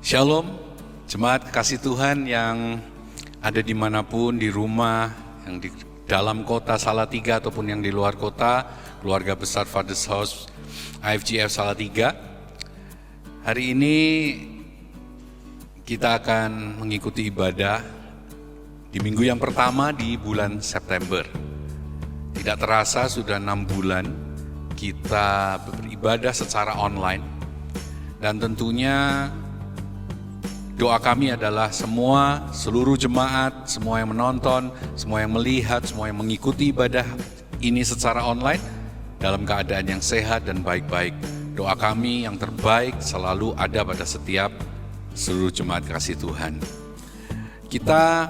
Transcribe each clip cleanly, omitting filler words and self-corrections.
Shalom, jemaat kekasih Tuhan yang ada dimanapun, di rumah, yang di dalam kota Salatiga ataupun yang di luar kota, keluarga besar Father's House IFGF Salatiga. Hari ini kita akan mengikuti ibadah di minggu yang pertama di bulan September. Tidak terasa sudah 6 bulan kita beribadah secara online, dan tentunya doa kami adalah seluruh jemaat, semua yang menonton, semua yang melihat, semua yang mengikuti ibadah ini secara online dalam keadaan yang sehat dan baik-baik. Doa kami yang terbaik selalu ada pada setiap seluruh jemaat kasih Tuhan. Kita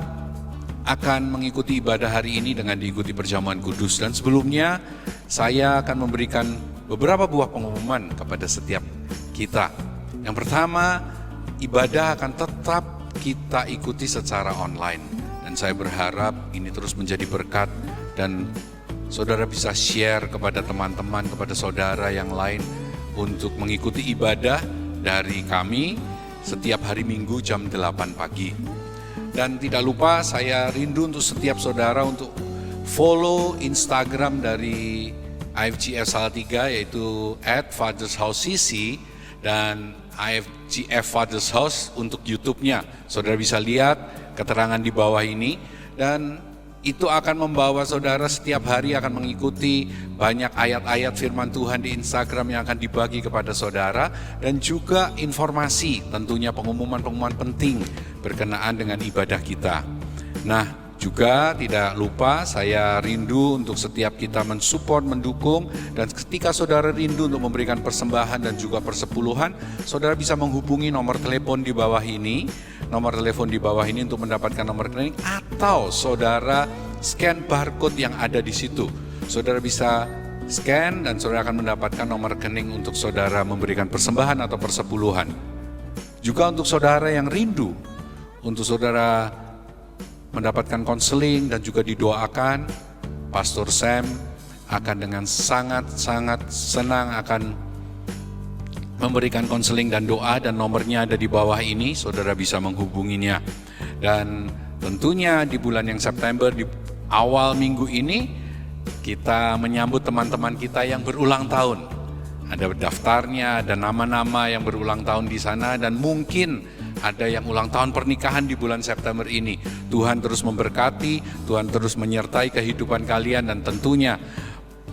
akan mengikuti ibadah hari ini dengan diikuti perjamuan kudus, dan sebelumnya saya akan memberikan beberapa buah pengumuman kepada setiap kita. Yang pertama, ibadah akan tetap kita ikuti secara online, dan saya berharap ini terus menjadi berkat dan saudara bisa share kepada teman-teman, kepada saudara yang lain untuk mengikuti ibadah dari kami setiap hari Minggu jam 8 pagi. Dan tidak lupa, saya rindu untuk setiap saudara untuk follow Instagram dari IFGF Salatiga, yaitu @FathersHouseCC, dan IFGF Father's House untuk YouTube-nya. Saudara bisa lihat keterangan di bawah ini, dan itu akan membawa saudara setiap hari akan mengikuti banyak ayat-ayat firman Tuhan di Instagram yang akan dibagi kepada saudara, dan juga informasi, tentunya pengumuman-pengumuman penting berkenaan dengan ibadah kita. Nah, juga tidak lupa, saya rindu untuk setiap kita mensupport, mendukung, dan ketika saudara rindu untuk memberikan persembahan dan juga persepuluhan, saudara bisa menghubungi nomor telepon di bawah ini, untuk mendapatkan nomor rekening, atau saudara scan barcode yang ada di situ. Saudara bisa scan dan saudara akan mendapatkan nomor rekening untuk saudara memberikan persembahan atau persepuluhan. Juga untuk saudara yang rindu, untuk saudara mendapatkan konseling dan juga didoakan, Pastor Sam akan dengan sangat-sangat senang akan memberikan konseling dan doa, dan nomornya ada di bawah ini, saudara bisa menghubunginya. Dan tentunya di bulan yang September, di awal minggu ini, kita menyambut teman-teman kita yang berulang tahun. Ada daftarnya, ada nama-nama yang berulang tahun di sana, dan mungkin ada yang ulang tahun pernikahan di bulan September ini. Tuhan terus memberkati, Tuhan terus menyertai kehidupan kalian, dan tentunya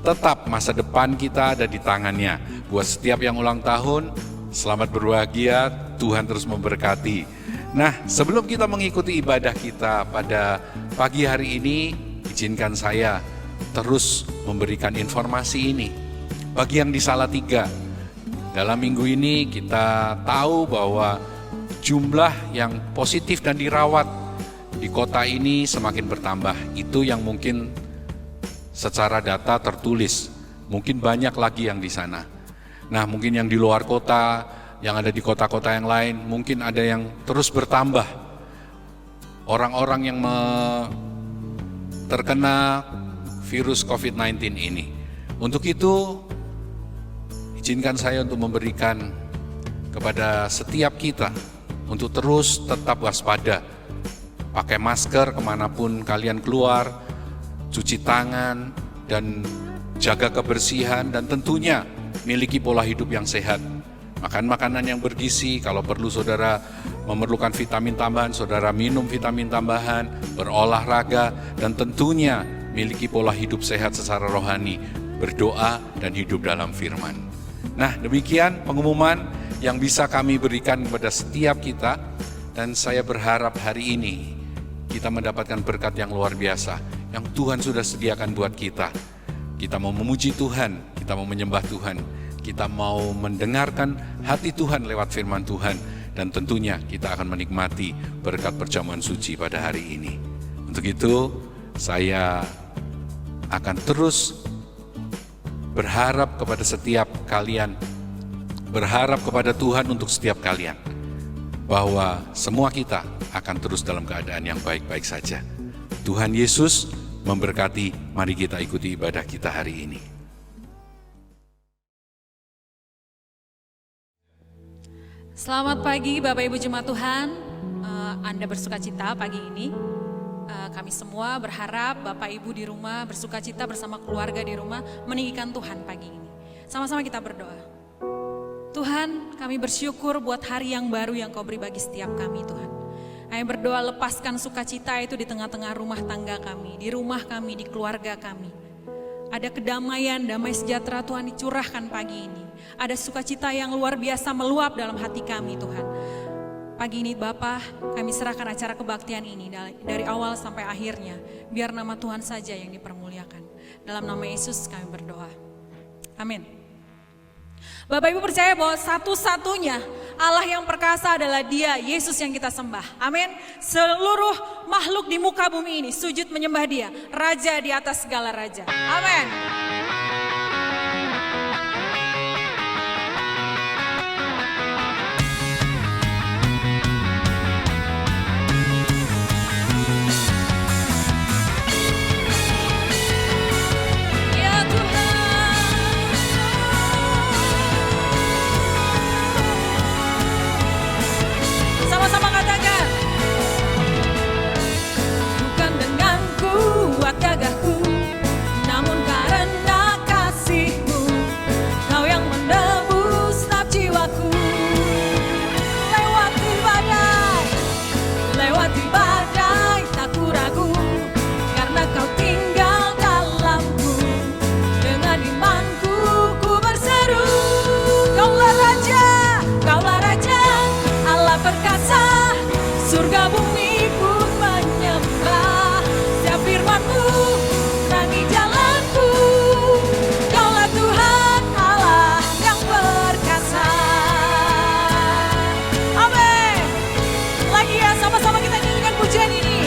tetap masa depan kita ada di tangannya. Buat setiap yang ulang tahun, selamat berbahagia, Tuhan terus memberkati. Nah, sebelum kita mengikuti ibadah kita pada pagi hari ini, izinkan saya terus memberikan informasi ini. Bagi yang di Salatiga, dalam minggu ini kita tahu bahwa jumlah yang positif dan dirawat di kota ini semakin bertambah. Itu yang mungkin secara data tertulis. Mungkin banyak lagi yang di sana. Nah, mungkin yang di luar kota, yang ada di kota-kota yang lain, mungkin ada yang terus bertambah. Orang-orang yang terkena virus COVID-19 ini. Untuk itu, izinkan saya untuk memberikan kepada setiap kita untuk terus tetap waspada, pakai masker kemanapun kalian keluar, cuci tangan, dan jaga kebersihan, dan tentunya miliki pola hidup yang sehat. Makan makanan yang bergizi, kalau perlu saudara memerlukan vitamin tambahan, saudara minum vitamin tambahan, berolahraga, dan tentunya miliki pola hidup sehat secara rohani, berdoa dan hidup dalam firman. Nah, demikian pengumuman yang bisa kami berikan kepada setiap kita, dan saya berharap hari ini kita mendapatkan berkat yang luar biasa yang Tuhan sudah sediakan buat kita. Kita mau memuji Tuhan, kita mau menyembah Tuhan, kita mau mendengarkan hati Tuhan lewat firman Tuhan, dan tentunya kita akan menikmati berkat perjamuan suci pada hari ini. Untuk itu, saya akan terus berharap kepada setiap kalian, berharap kepada Tuhan untuk setiap kalian, bahwa semua kita akan terus dalam keadaan yang baik-baik saja. Tuhan Yesus memberkati. Mari kita ikuti ibadah kita hari ini. Selamat pagi Bapak Ibu Jemaat Tuhan, Anda bersukacita pagi ini. Kami semua berharap Bapak Ibu di rumah bersukacita bersama keluarga di rumah meninggikan Tuhan pagi ini. Sama-sama kita berdoa. Tuhan, kami bersyukur buat hari yang baru yang Kau beri bagi setiap kami Tuhan. Kami berdoa lepaskan sukacita itu di tengah-tengah rumah tangga kami, di rumah kami, di keluarga kami. Ada kedamaian, damai sejahtera Tuhan dicurahkan pagi ini. Ada sukacita yang luar biasa meluap dalam hati kami Tuhan. Pagi ini Bapa, kami serahkan acara kebaktian ini dari awal sampai akhirnya. Biar nama Tuhan saja yang dipermuliakan. Dalam nama Yesus kami berdoa. Amin. Bapak Ibu percaya bahwa satu-satunya Allah yang perkasa adalah Dia, Yesus yang kita sembah. Amin. Seluruh makhluk di muka bumi ini sujud menyembah Dia, Raja di atas segala raja. Amin. Gagahku, namun karena kasih-Mu, Kau yang menebus setiap jiwaku. Lewati badai, tak ku ragu, karena Kau tinggal dalamku. Dengan imanku ku berseru, Kaulah Raja, Allah perkasa, surga bumi pun menyembah. Setiap firman-Mu terangi jalanku, Kaulah Tuhan Allah yang perkasa. Amin. Lagi ya, sama-sama kita nyanyikan pujian ini.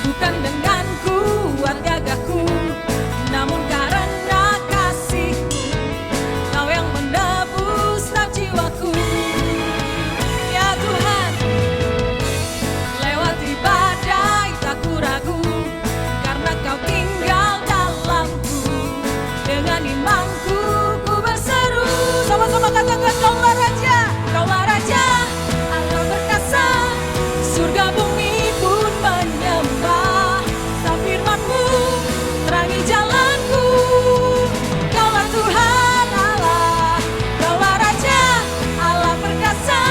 Bukan dengan kuat gagahku, namun karena kasih-Mu, Kau yang menebus setiap jiwaku. Ya Tuhan, lewati badai tak ku ragu, karena Kau tinggal dalamku. Dengan imanku ku berseru, sama-sama katakan Kaulah Raja, Allah perkasa, surga bumi pun menyembah. Setiap firman-Mu terangi jalanku, Kaulah Tuhan Allah, Kaulah Raja, Allah perkasa,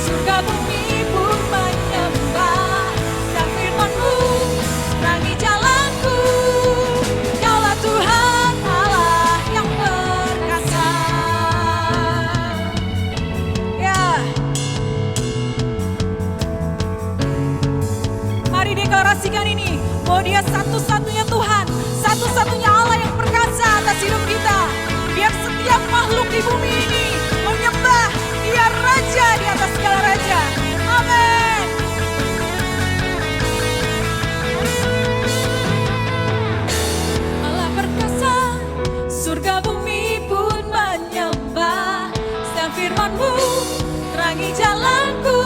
surga bumi pun menyembah. Setiap firman-Mu terangi jalanku, Kaulah Tuhan Allah yang perkasa. Ya, mari deklarasikan ini, bahwa Dia satu-satunya Tuhan, satu-satunya Allah yang perkasa atas hidup kita. Biar setiap makhluk di bumi ini menyembah Dia, Raja di atas segala raja. Amin. Allah perkasa, surga bumi pun menyembah. Setiap firman-Mu terangi jalanku,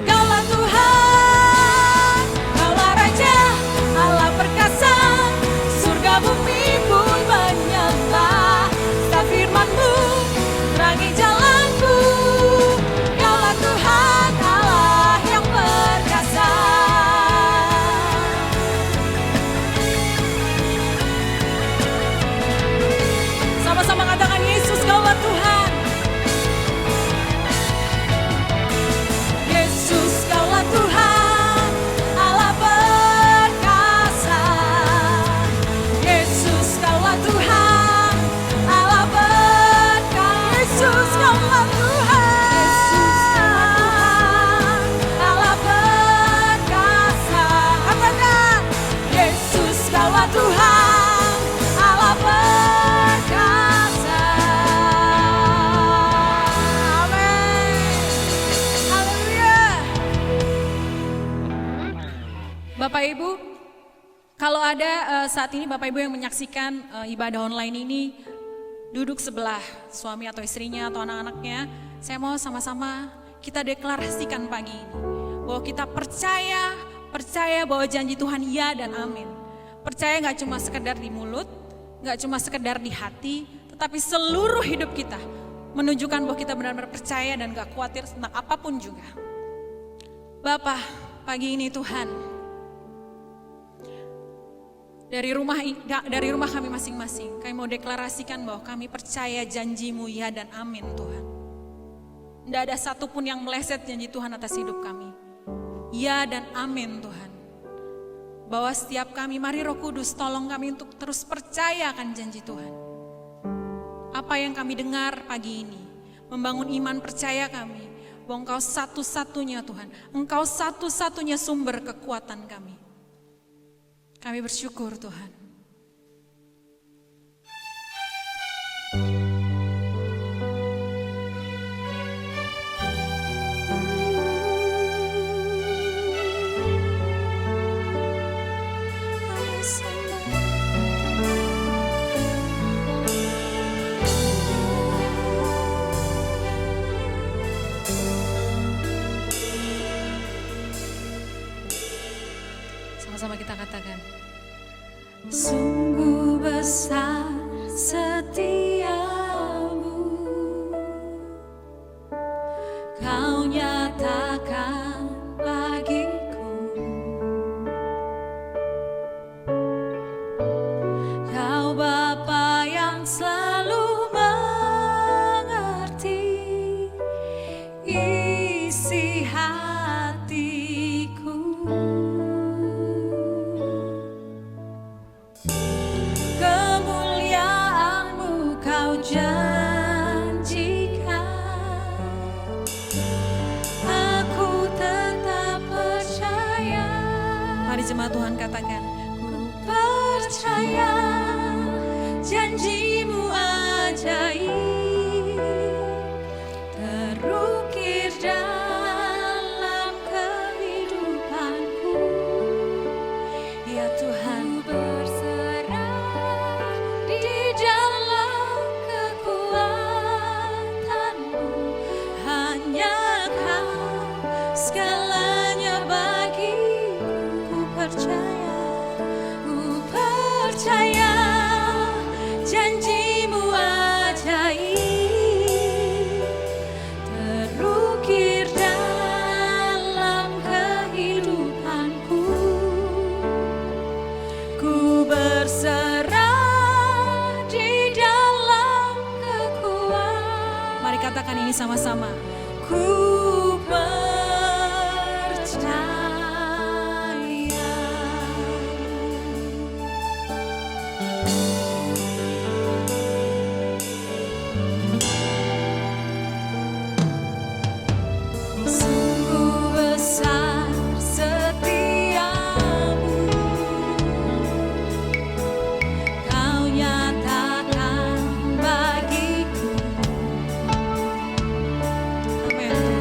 Kaulah Tuhan, Kaulah Raja, Allah perkasa, surga bumi pun menyembah. Setiap firman-Mu terangi jalanku, Kaulah Tuhan Allah yang perkasa. Sama-sama katakan Yesus, Kaulah Tuhan. Yesus, Kaulah Tuhan, Allah perkasa. Yesus, Kaulah Tuhan, Allah perkasa. Yesus, Kaulah Tuhan, Allah perkasa. Katakan, Yesus, Kaulah Tuhan, Allah perkasa. Amin. Haleluya. Bapak Ibu, kalau ada saat ini Bapak Ibu yang menyaksikan ibadah online ini, duduk sebelah suami atau istrinya atau anak-anaknya, saya mau sama-sama kita deklarasikan pagi ini bahwa kita percaya bahwa janji Tuhan ya dan amin. Percaya gak cuma sekedar di mulut, gak cuma sekedar di hati, tetapi seluruh hidup kita menunjukkan bahwa kita benar-benar percaya dan gak khawatir tentang apapun juga. Bapa, pagi ini Tuhan, dari rumah kami masing-masing, kami mau deklarasikan bahwa kami percaya janji-Mu ya dan amin Tuhan. Tidak ada satupun yang meleset janji Tuhan atas hidup kami. Ya dan amin Tuhan. Bahwa setiap kami, mari Roh Kudus tolong kami untuk terus percaya akan janji Tuhan. Apa yang kami dengar pagi ini, membangun iman percaya kami, bahwa Engkau satu-satunya Tuhan, Engkau satu-satunya sumber kekuatan kami. Kami bersyukur Tuhan. Sama-sama kita katakan. Sungguh besar setiamu, Kau nyatakan bagiku. Kau Bapa yang selalu mengerti isi hatiku. Kemuliaan-Mu Kau janjikan, aku tetap percaya. Mari jemaat Tuhan katakan, ku percaya janji-Mu ajaib, terukir dalam kehidupanku. Ya Tuhan, berserah di dalam kekuatan-Mu, hanya Kau segalanya bagiku. Ku percaya janji-Mu ajaib, terukir dalam kehidupanku. Ku berserah di dalam kekuatan. Mari katakan ini sama-sama. Ku percaya. Sungguh besar setiamu, Kau nyatakan bagiku. Amin.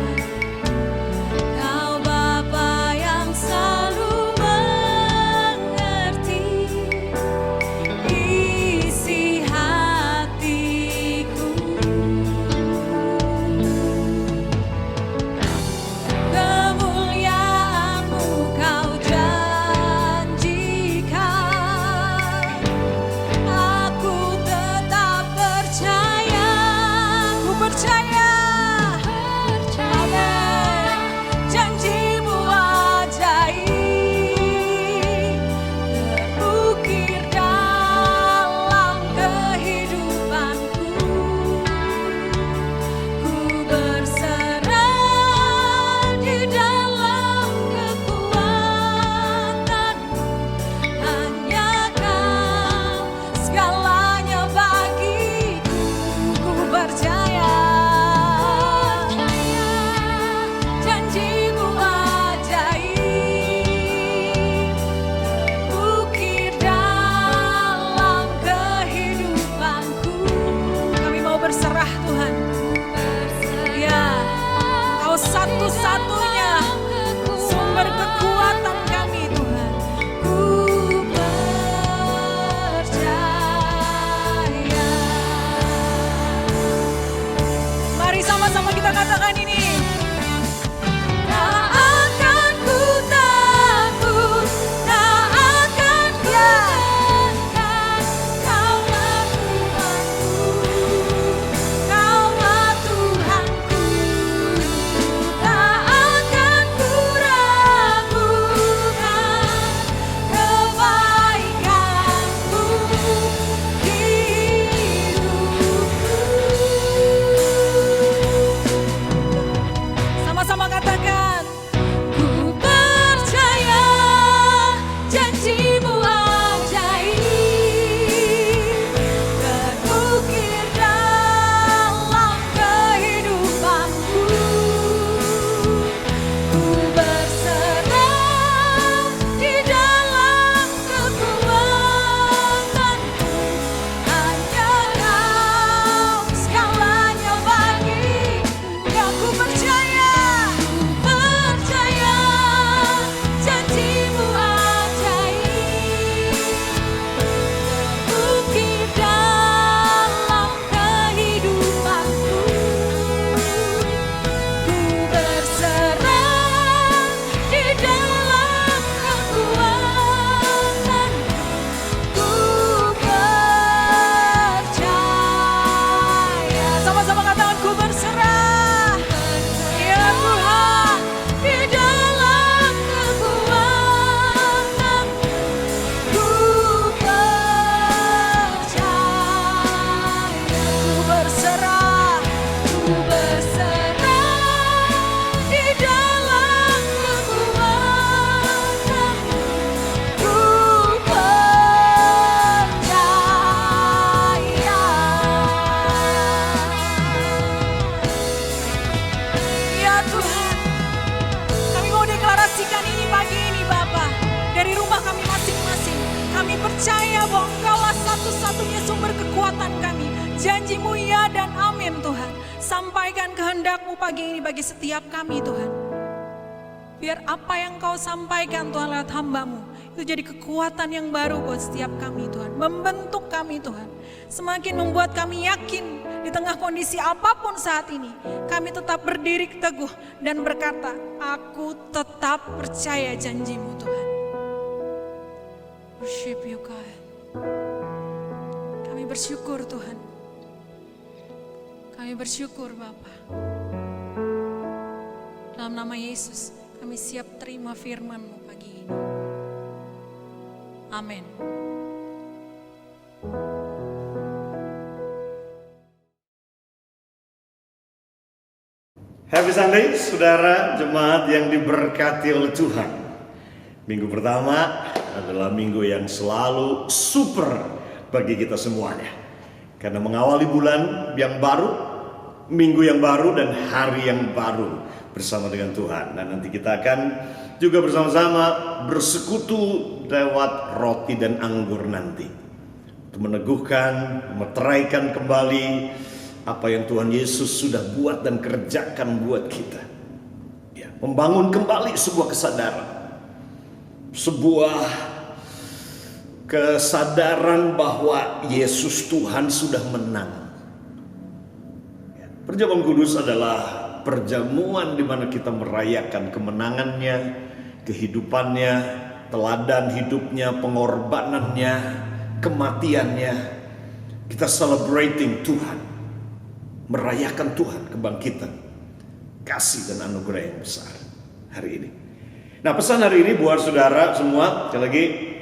Kami percaya bahwa Engkaulah satu-satunya sumber kekuatan kami. Janji-Mu ya dan amin Tuhan. Sampaikan kehendak-Mu pagi ini bagi setiap kami Tuhan. Biar apa yang Kau sampaikan Tuhan lewat hamba-Mu itu jadi kekuatan yang baru buat setiap kami Tuhan. Membentuk kami Tuhan. Semakin membuat kami yakin di tengah kondisi apapun saat ini. Kami tetap berdiri teguh dan berkata, aku tetap percaya janji-Mu Tuhan. Worship You God. Kami bersyukur Tuhan. Kami bersyukur Bapa. Dalam nama Yesus kami siap terima firman-Mu pagi ini. Amin. Happy Sunday, saudara jemaat yang diberkati oleh Tuhan. Minggu pertama adalah minggu yang selalu super bagi kita semuanya. Karena mengawali bulan yang baru, minggu yang baru dan hari yang baru bersama dengan Tuhan. Dan nanti kita akan juga bersama-sama bersekutu lewat roti dan anggur nanti. Untuk meneguhkan, meteraikan kembali apa yang Tuhan Yesus sudah buat dan kerjakan buat kita. Ya, membangun kembali sebuah kesadaran. Sebuah kesadaran bahwa Yesus Tuhan sudah menang. Ya, Perjamuan Kudus adalah perjamuan di mana kita merayakan kemenangannya, kehidupannya, teladan hidupnya, pengorbanannya, kematiannya. Kita celebrating Tuhan, merayakan Tuhan, kebangkitan, kasih dan anugerah yang besar hari ini. Nah, pesan hari ini buat saudara semua, sekali lagi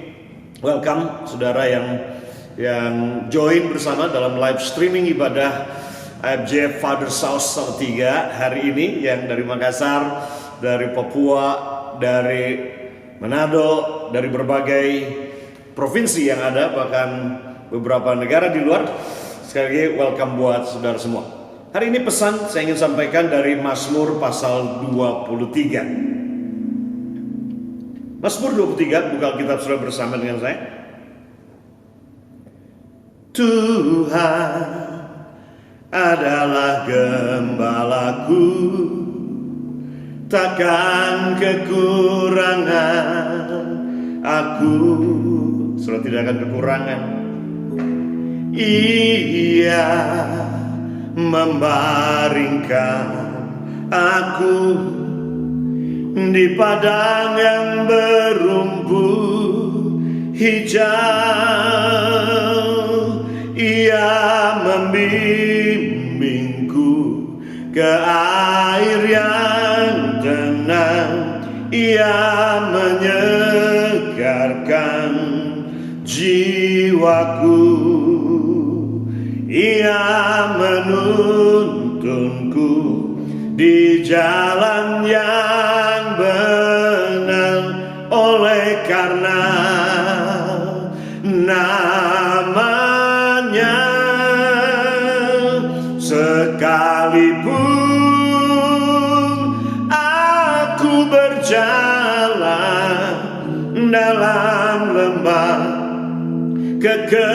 welcome saudara yang join bersama dalam live streaming ibadah AFJ Father South Salatiga hari ini, yang dari Makassar, dari Papua, dari Manado, dari berbagai provinsi yang ada, bahkan beberapa negara di luar. Sekali lagi welcome buat saudara semua. Hari ini pesan saya ingin sampaikan dari Mazmur pasal 23. Mazmur 23, buka Alkitab sudah bersama dengan saya. Tuhan adalah gembalaku, takkan kekurangan aku. Sudah tidak akan kekurangan. Ia membaringkan aku di padang yang berumput hijau. Ia membimbingku ke air yang tenang. Ia menyegarkan jiwaku. Ia menuntunku di jalan yang benar, oleh karena namanya. Sekalipun aku berjalan dalam lembah kekelaman,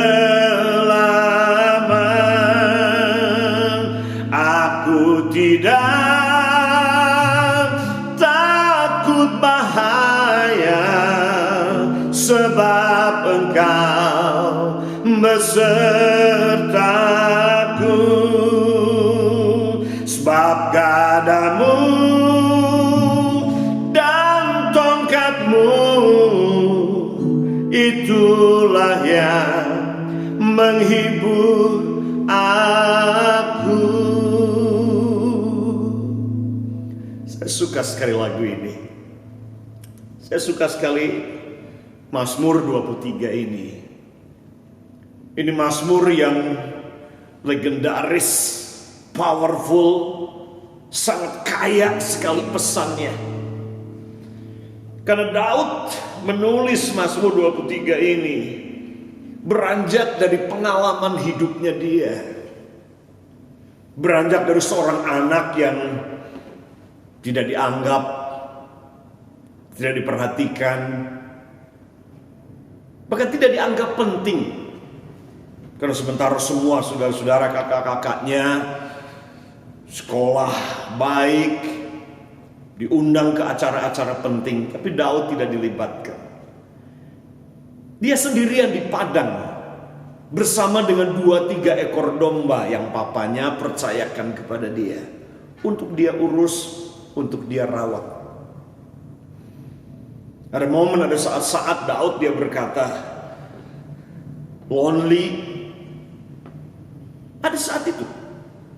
aku tidak takut bahaya, sebab Engkau besertaku. Sebab gadamu dan tongkatmu itulah yang menghibur aku. Saya suka sekali lagu ini. Saya suka sekali Mazmur 23 ini. Ini Mazmur yang legendaris, powerful, sangat kaya sekali pesannya. Karena Daud menulis Mazmur 23 ini beranjak dari pengalaman hidupnya dia. Beranjak dari seorang anak yang tidak dianggap, tidak diperhatikan, bahkan tidak dianggap penting. Karena sementara semua saudara-saudara, kakak-kakaknya sekolah baik, diundang ke acara-acara penting, tapi Daud tidak dilibatkan. Dia sendirian di padang bersama dengan 2-3 ekor domba yang papanya percayakan kepada dia untuk dia urus, untuk dia rawat. Ada momen, ada saat-saat Daud dia berkata lonely. Ada saat itu.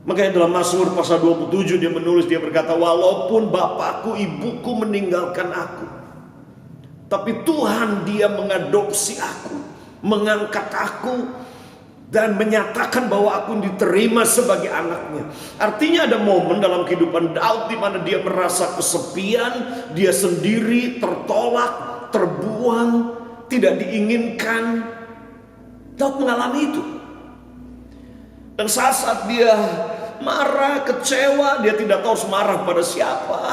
Makanya dalam Mazmur pasal 27 dia menulis, dia berkata, walaupun bapakku ibuku meninggalkan aku, tapi Tuhan dia mengadopsi aku, mengangkat aku, dan menyatakan bahwa aku diterima sebagai anaknya. Artinya ada momen dalam kehidupan Daud di mana dia merasa kesepian, dia sendiri, tertolak, terbuang, tidak diinginkan. Daud mengalami itu. Dan saat-saat dia marah, kecewa, dia tidak tahu harus marah pada siapa.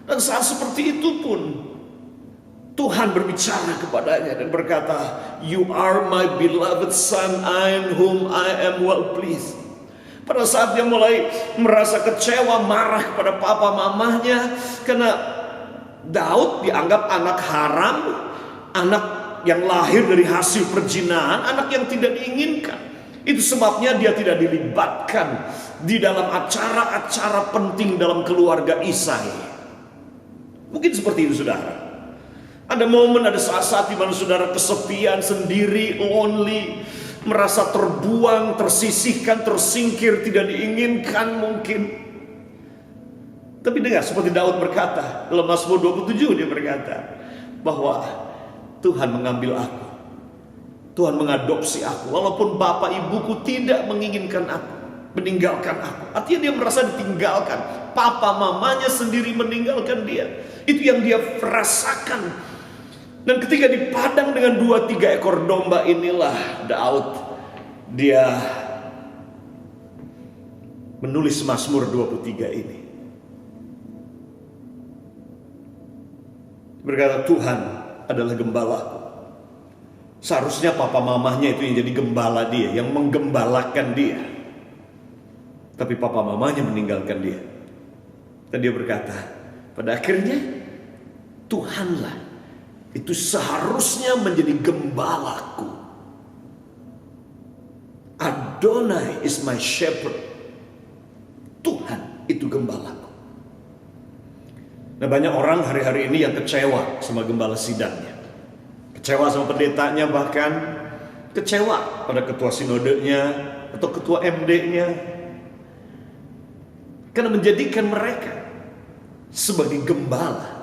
Dan saat seperti itu pun Tuhan berbicara kepadanya dan berkata, "You are my beloved son, in whom I am well pleased." Pada saat dia mulai merasa kecewa, marah kepada papa mamahnya, karena Daud dianggap anak haram, anak yang lahir dari hasil perzinahan, anak yang tidak diinginkan. Itu sebabnya dia tidak dilibatkan di dalam acara-acara penting dalam keluarga Isai. Mungkin seperti itu saudara. Ada momen, ada saat-saat di mana saudara kesepian, sendiri, lonely, merasa terbuang, tersisihkan, tersingkir, tidak diinginkan mungkin. Tapi dengar seperti Daud berkata dalam Mazmur 27, dia berkata bahwa Tuhan mengambil aku, Tuhan mengadopsi aku, walaupun bapak ibuku tidak menginginkan aku, meninggalkan aku. Artinya dia merasa ditinggalkan, papa mamanya sendiri meninggalkan dia. Itu yang dia rasakan. Dan ketika di padang dengan 2-3 ekor domba inilah Daud dia menulis Mazmur 23 ini. Berkata, Tuhan adalah gembalaku. Seharusnya papa mamahnya itu yang jadi gembala dia, yang menggembalakan dia. Tapi papa mamanya meninggalkan dia. Dan dia berkata, pada akhirnya Tuhanlah itu seharusnya menjadi gembalaku. Adonai is my shepherd. Tuhan itu gembalaku. Nah, banyak orang hari-hari ini yang kecewa sama gembala sidangnya, kecewa sama pendetanya, bahkan kecewa pada ketua sinodenya atau ketua MD-nya, karena menjadikan mereka sebagai gembala.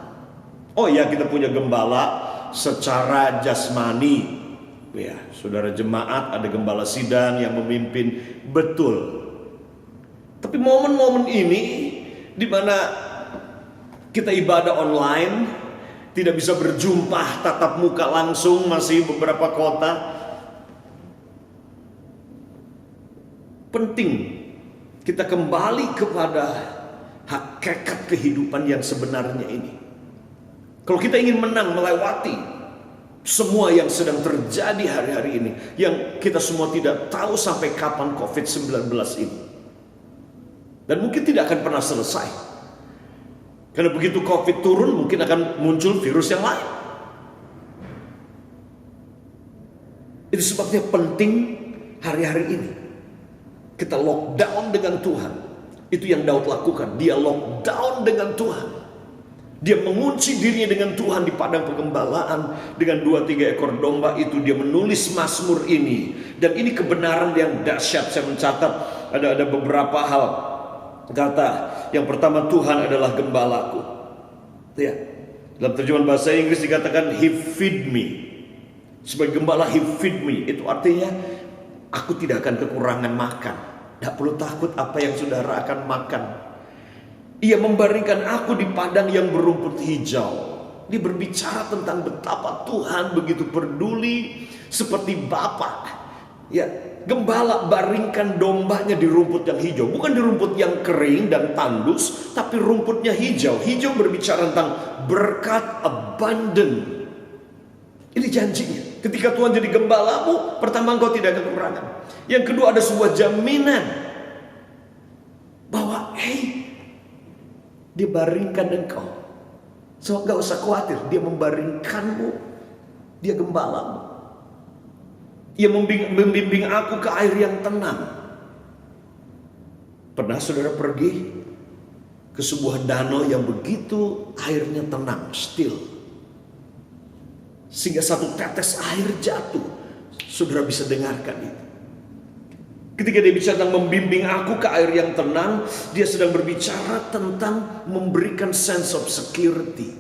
Oh ya, kita punya gembala secara jasmani, ya, saudara jemaat, ada gembala sidang yang memimpin, betul. Tapi momen-momen ini di mana kita ibadah online, tidak bisa berjumpa tatap muka langsung, masih beberapa kota. Penting kita kembali kepada hakikat kehidupan yang sebenarnya ini. Kalau kita ingin menang melewati semua yang sedang terjadi hari-hari ini, yang kita semua tidak tahu sampai kapan COVID-19 ini, dan mungkin tidak akan pernah selesai. Karena begitu COVID turun, mungkin akan muncul virus yang lain. Itu sebabnya penting hari-hari ini kita lockdown dengan Tuhan. Itu yang Daud lakukan. Dia lockdown dengan Tuhan. Dia mengunci dirinya dengan Tuhan di padang penggembalaan dengan 2-3 ekor domba itu. Dia menulis Mazmur ini, dan ini kebenaran yang dahsyat. Saya mencatat ada beberapa hal. Kata yang pertama, Tuhan adalah gembalaku. Ya, dalam terjemahan bahasa Inggris dikatakan He feed me. Sebagai gembala He feed me, itu artinya aku tidak akan kekurangan makan. Tidak perlu takut apa yang saudara akan makan. Ia membaringkan aku di padang yang berumput hijau. Dia berbicara tentang betapa Tuhan begitu peduli, seperti Bapa. Ya, gembala baringkan dombanya di rumput yang hijau. Bukan di rumput yang kering dan tandus, tapi rumputnya hijau. Hijau berbicara tentang berkat abundant. Ini janjinya. Ketika Tuhan jadi gembalamu, pertama engkau tidak kekurangan. Yang kedua ada sebuah jaminan bahwa dia baringkan engkau. So gak usah khawatir, dia membaringkanmu. Dia gembalamu. Ia membimbing aku ke air yang tenang. Pernah saudara pergi ke sebuah danau yang begitu airnya tenang, still, sehingga satu tetes air jatuh, saudara bisa dengarkan itu. Ketika dia bicara tentang membimbing aku ke air yang tenang, dia sedang berbicara tentang memberikan sense of security,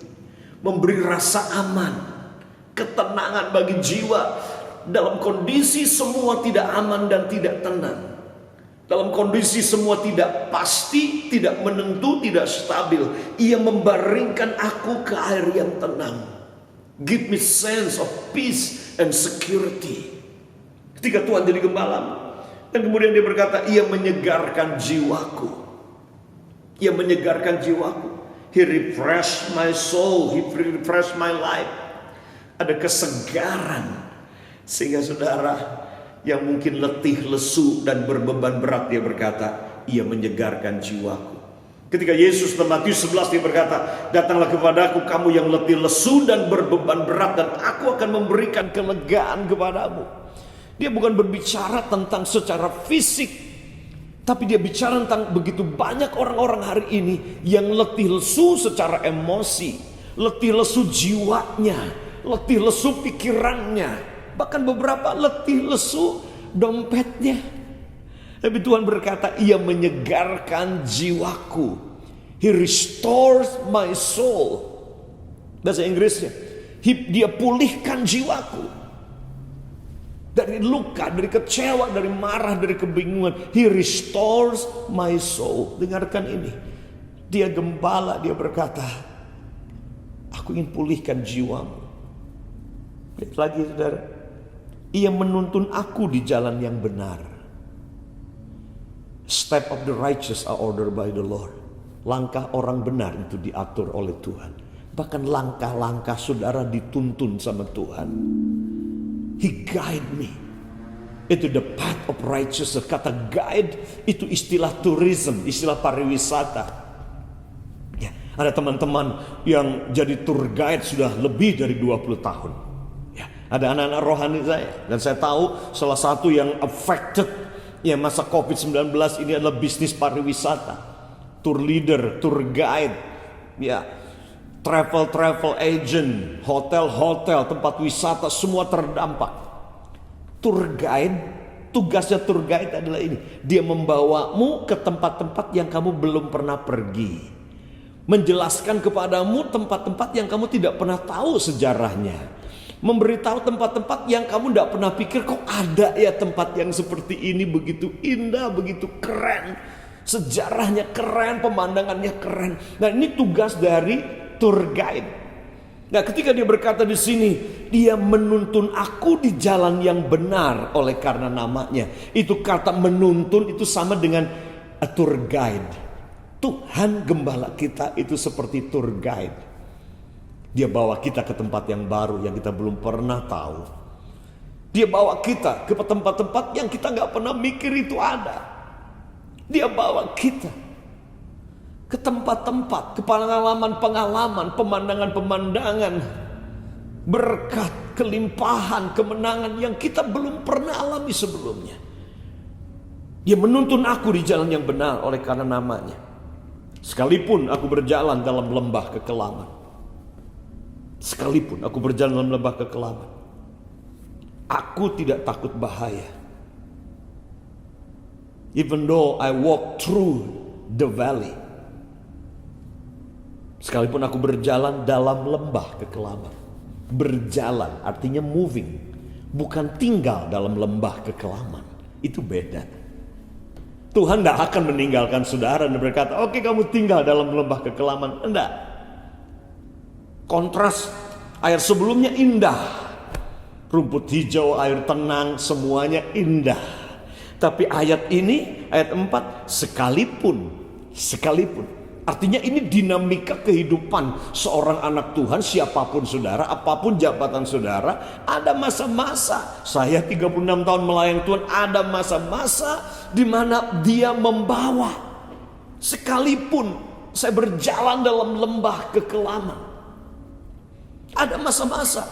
memberi rasa aman, ketenangan bagi jiwa. Dalam kondisi semua tidak aman dan tidak tenang, dalam kondisi semua tidak pasti, tidak menentu, tidak stabil, ia membaringkan aku ke air yang tenang. Give me sense of peace and security. Ketika Tuhan jadi gembalamu. Dan kemudian dia berkata, ia menyegarkan jiwaku. Ia menyegarkan jiwaku. He refreshed my soul, he refreshed my life. Ada kesegaran. Sehingga saudara yang mungkin letih, lesu, dan berbeban berat, dia berkata, ia menyegarkan jiwaku. Ketika Yesus dalam Matius 11 dia berkata, datanglah kepadaku kamu yang letih, lesu, dan berbeban berat, dan aku akan memberikan kelegaan kepadamu. Dia bukan berbicara tentang secara fisik, tapi dia bicara tentang begitu banyak orang-orang hari ini yang letih lesu secara emosi, letih lesu jiwanya, letih lesu pikirannya. Bahkan beberapa letih lesu dompetnya. Tapi Tuhan berkata, ia menyegarkan jiwaku. He restores my soul. Bahasa Inggrisnya, dia pulihkan jiwaku. Dari luka, dari kecewa, dari marah, dari kebingungan. He restores my soul. Dengarkan ini. Dia gembala, dia berkata, aku ingin pulihkan jiwamu. Lihat lagi saudara. Ia menuntun aku di jalan yang benar. Step of the righteous are ordered by the Lord. Langkah orang benar itu diatur oleh Tuhan. Bahkan langkah-langkah saudara dituntun sama Tuhan. He guide me into the path of righteousness. Kata guide itu istilah tourism, istilah pariwisata. Ya, ada teman-teman yang jadi tour guide sudah lebih dari 20 tahun. Ada anak-anak rohani saya. Dan saya tahu salah satu yang affected ya masa COVID-19 ini adalah bisnis pariwisata. Tour leader, tour guide, ya, travel agent, hotel, tempat wisata, semua terdampak. Tour guide, tugasnya tour guide adalah ini. Dia membawamu ke tempat-tempat yang kamu belum pernah pergi. Menjelaskan kepadamu tempat-tempat yang kamu tidak pernah tahu sejarahnya. Memberitahu tempat-tempat yang kamu tidak pernah pikir, kok ada ya tempat yang seperti ini, begitu indah, begitu keren. Sejarahnya keren, pemandangannya keren. Nah ini tugas dari tour guide. Nah ketika dia berkata di sini, dia menuntun aku di jalan yang benar oleh karena namanya. Itu kata menuntun itu sama dengan a tour guide. Tuhan gembala kita itu seperti tour guide. Dia bawa kita ke tempat yang baru yang kita belum pernah tahu. Dia bawa kita ke tempat-tempat yang kita gak pernah mikir itu ada. Dia bawa kita ke tempat-tempat, ke pengalaman-pengalaman, pemandangan-pemandangan, berkat, kelimpahan, kemenangan yang kita belum pernah alami sebelumnya. Dia menuntun aku di jalan yang benar oleh karena namanya. Sekalipun aku berjalan dalam lembah kekelaman. Sekalipun aku berjalan dalam lembah kekelaman, aku tidak takut bahaya. Even though I walk through the valley. Sekalipun aku berjalan dalam lembah kekelaman. Berjalan artinya moving. Bukan tinggal dalam lembah kekelaman. Itu beda. Tuhan tidak akan meninggalkan saudara dan berkata, oke, kamu tinggal dalam lembah kekelaman. Enggak. Kontras, air sebelumnya indah, rumput hijau, air tenang, semuanya indah. Tapi ayat ini, ayat 4, sekalipun Artinya ini dinamika kehidupan seorang anak Tuhan, siapapun saudara, apapun jabatan saudara, ada masa-masa. Saya 36 tahun melayani Tuhan, ada masa-masa di mana dia membawa. Sekalipun saya berjalan dalam lembah kekelaman, ada masa-masa.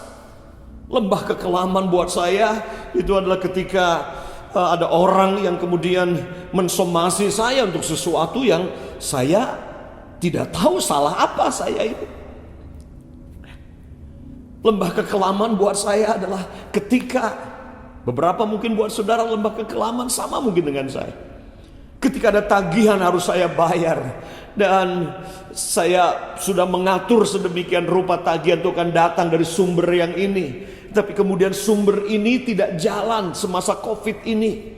Lembah kekelaman buat saya itu adalah ketika ada orang yang kemudian mensomasi saya untuk sesuatu yang saya tidak tahu salah apa saya itu. Lembah kekelaman buat saya adalah ketika, beberapa mungkin buat saudara lembah kekelaman sama mungkin dengan saya. Ketika ada tagihan harus saya bayar, dan saya sudah mengatur sedemikian rupa tagihan itu akan datang dari sumber yang ini. Tapi kemudian sumber ini tidak jalan semasa COVID ini.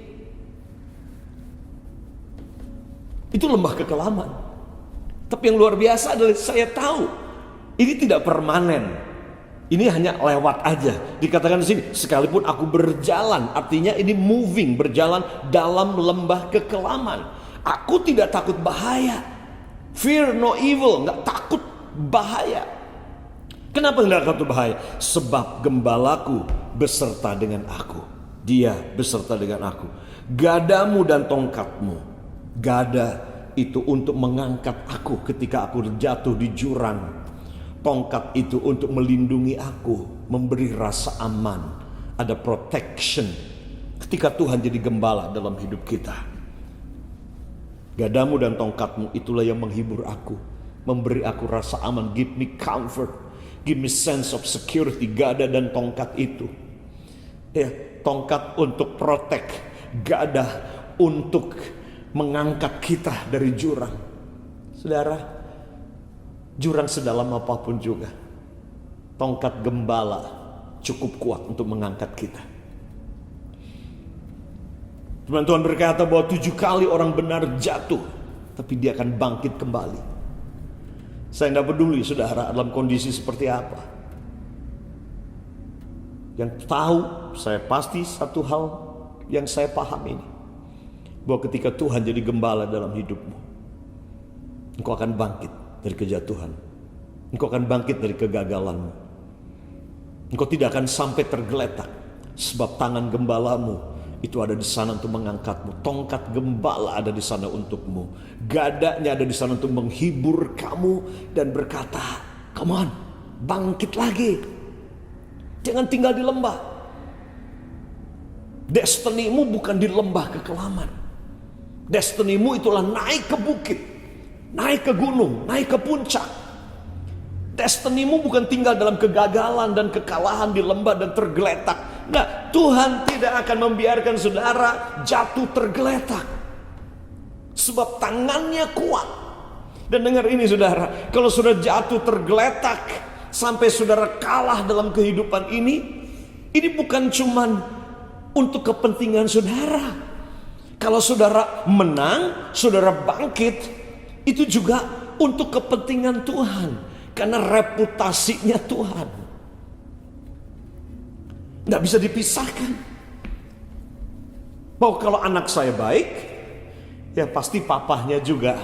Itu lembah kekelaman. Tapi yang luar biasa adalah saya tahu ini tidak permanen. Ini hanya lewat aja. Dikatakan di sini, sekalipun aku berjalan, artinya ini moving, berjalan dalam lembah kekelaman. Aku tidak takut bahaya. Fear no evil, nggak takut bahaya. Kenapa nggak takut bahaya? Sebab gembalaku beserta dengan aku. Dia beserta dengan aku. Gadamu dan tongkatmu. Gada itu untuk mengangkat aku ketika aku jatuh di jurang. Tongkat itu untuk melindungi aku, memberi rasa aman. Ada protection ketika Tuhan jadi gembala dalam hidup kita. Gadamu dan tongkatmu itulah yang menghibur aku, memberi aku rasa aman, give me comfort, give me sense of security. Gada dan tongkat itu, ya, tongkat untuk protect, gada untuk mengangkat kita dari jurang. Saudara, jurang sedalam apapun juga, tongkat gembala cukup kuat untuk mengangkat kita. Firman Tuhan berkata bahwa 7 kali orang benar jatuh, tapi dia akan bangkit kembali. Saya tidak peduli saudara dalam kondisi seperti apa. Yang tahu saya pasti satu hal yang saya paham ini, bahwa ketika Tuhan jadi gembala dalam hidupmu, engkau akan bangkit dari kejatuhan. Engkau akan bangkit dari kegagalanmu. Engkau tidak akan sampai tergeletak, sebab tangan gembalamu itu ada di sana untuk mengangkatmu. Tongkat gembala ada di sana untukmu. Gadanya ada di sana untuk menghibur kamu dan berkata, come on, bangkit lagi. Jangan tinggal di lembah. Destinimu bukan di lembah kekelaman. Destinimu itulah naik ke bukit, naik ke gunung, naik ke puncak. Destinimu bukan tinggal dalam kegagalan dan kekalahan di lembah dan tergeletak. Nah, Tuhan tidak akan membiarkan saudara jatuh tergeletak, sebab tangannya kuat. Dan dengar ini saudara, kalau sudah jatuh tergeletak sampai saudara kalah dalam kehidupan ini bukan cuman untuk kepentingan saudara. Kalau saudara menang, saudara bangkit, itu juga untuk kepentingan Tuhan. Karena reputasinya Tuhan nggak bisa dipisahkan. Bahwa kalau anak saya baik, ya pasti papahnya juga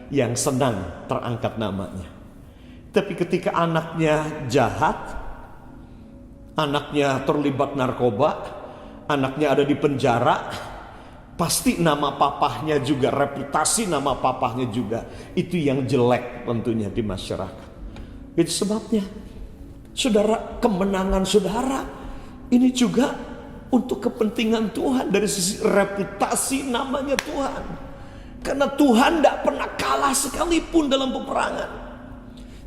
yang senang terangkat namanya. Tapi ketika anaknya jahat, anaknya terlibat narkoba, anaknya ada di penjara, pasti nama papahnya juga, reputasi nama papahnya juga, itu yang jelek tentunya di masyarakat. Itu sebabnya, saudara, kemenangan saudara ini juga untuk kepentingan Tuhan dari sisi reputasi namanya Tuhan. Karena Tuhan tidak pernah kalah sekalipun dalam peperangan.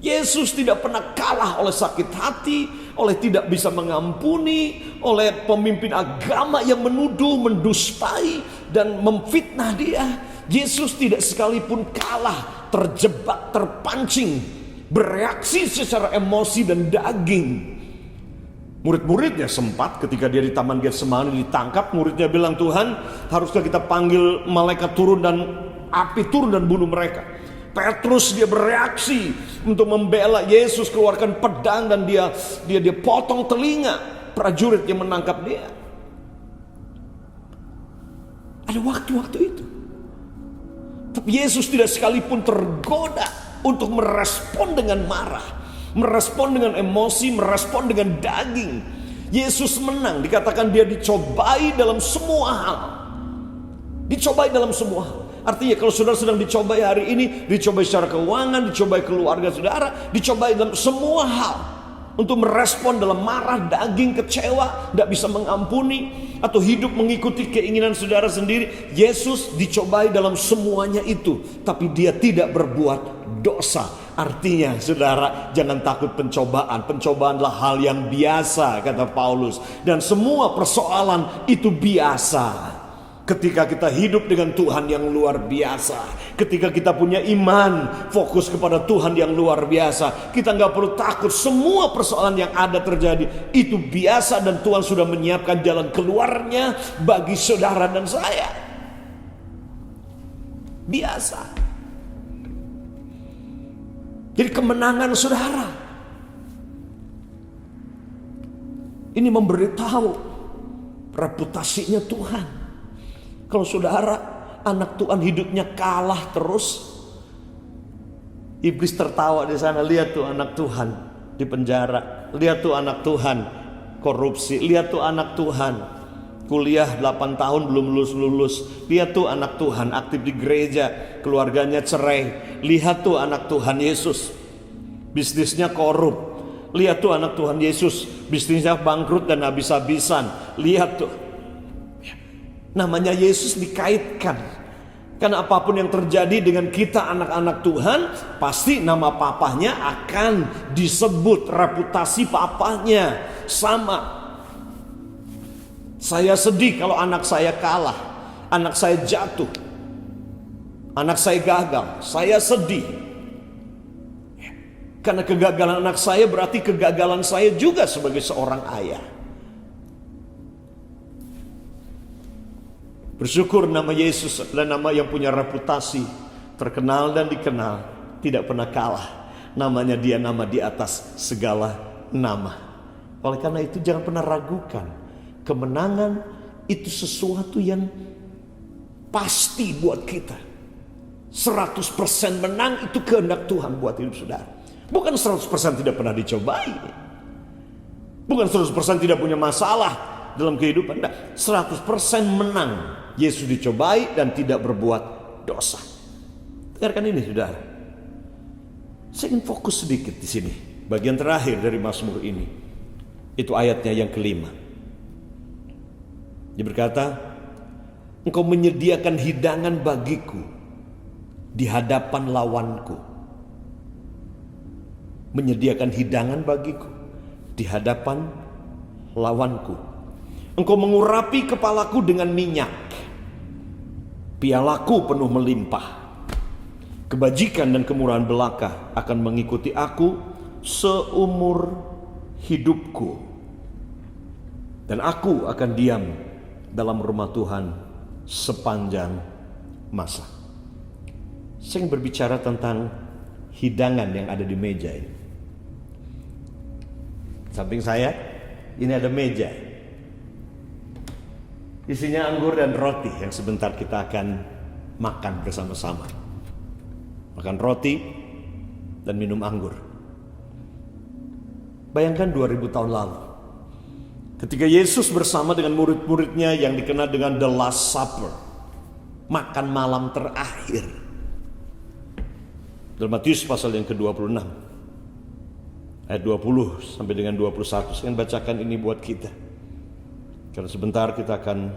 Yesus tidak pernah kalah oleh sakit hati, oleh tidak bisa mengampuni, oleh pemimpin agama yang menuduh, mendustai, dan memfitnah dia. Yesus tidak sekalipun kalah, terjebak, terpancing, bereaksi secara emosi dan daging. Murid-muridnya sempat ketika dia di Taman Getsemani ditangkap, muridnya bilang, Tuhan, haruskah kita panggil malaikat turun dan api turun dan bunuh mereka? Petrus dia bereaksi untuk membela Yesus, keluarkan pedang dan dia potong telinga prajurit yang menangkap dia. Ada waktu-waktu itu. Tapi Yesus tidak sekalipun tergoda untuk merespon dengan marah, merespon dengan emosi, merespon dengan daging. Yesus menang, dikatakan dia dicobai dalam semua hal. Dicobai dalam semua hal. Artinya kalau saudara sedang dicobai hari ini, dicobai secara keuangan, dicobai keluarga saudara, dicobai dalam semua hal. Untuk merespon dalam marah, daging, kecewa, tidak bisa mengampuni, atau hidup mengikuti keinginan saudara sendiri. Yesus dicobai dalam semuanya itu, tapi dia tidak berbuat dosa. Artinya saudara, jangan takut pencobaan. Pencobaanlah hal yang biasa, kata Paulus. Dan semua persoalan itu biasa. Ketika kita hidup dengan Tuhan yang luar biasa, ketika kita punya iman, fokus kepada Tuhan yang luar biasa, kita nggak perlu takut. Semua persoalan yang ada terjadi itu biasa, dan Tuhan sudah menyiapkan jalan keluarnya bagi saudara dan saya. Biasa. Jadi kemenangan saudara ini memberitahu reputasinya Tuhan. Kalau saudara anak Tuhan hidupnya kalah terus, iblis tertawa di sana. Lihat tuh anak Tuhan di penjara, lihat tuh anak Tuhan korupsi, lihat tuh anak Tuhan kuliah 8 tahun belum lulus, lihat tuh anak Tuhan aktif di gereja, keluarganya cerai, lihat tuh anak Tuhan Yesus bisnisnya korup, lihat tuh anak Tuhan Yesus bisnisnya bangkrut dan habis-habisan, lihat tuh. Namanya Yesus dikaitkan, karena apapun yang terjadi dengan kita anak-anak Tuhan, pasti nama papanya akan disebut, reputasi papanya sama. Saya sedih kalau anak saya kalah, anak saya jatuh, anak saya gagal, saya sedih. Karena kegagalan anak saya berarti kegagalan saya juga sebagai seorang ayah. Bersyukur nama Yesus adalah nama yang punya reputasi, terkenal dan dikenal, tidak pernah kalah. Namanya dia nama di atas segala nama. Oleh karena itu jangan pernah ragukan, kemenangan itu sesuatu yang pasti buat kita. 100% menang itu kehendak Tuhan buat hidup saudara. Bukan 100% tidak pernah dicobai, bukan 100% tidak punya masalah dalam kehidupan. 100% menang. Yesus dicobai dan tidak berbuat dosa. Dengarkan ini saudara. Saya ingin fokus sedikit di sini. Bagian terakhir dari Mazmur ini. Itu ayatnya yang kelima. Dia berkata, Engkau menyediakan hidangan bagiku di hadapan lawanku. Menyediakan hidangan bagiku di hadapan lawanku. Engkau mengurapi kepalaku dengan minyak, pialaku penuh melimpah. Kebajikan dan kemurahan belaka akan mengikuti aku seumur hidupku, dan aku akan diam dalam rumah Tuhan sepanjang masa. Saya ingin berbicara tentang hidangan yang ada di meja ini. Samping saya ini ada meja, isinya anggur dan roti yang sebentar kita akan makan bersama-sama. Makan roti dan minum anggur. Bayangkan 2000 tahun lalu, ketika Yesus bersama dengan murid-muridnya yang dikenal dengan The Last Supper, makan malam terakhir. Dalam Matius pasal yang ke-26, ayat 20 sampai dengan 21. Saya akan bacakan ini buat kita, karena sebentar kita akan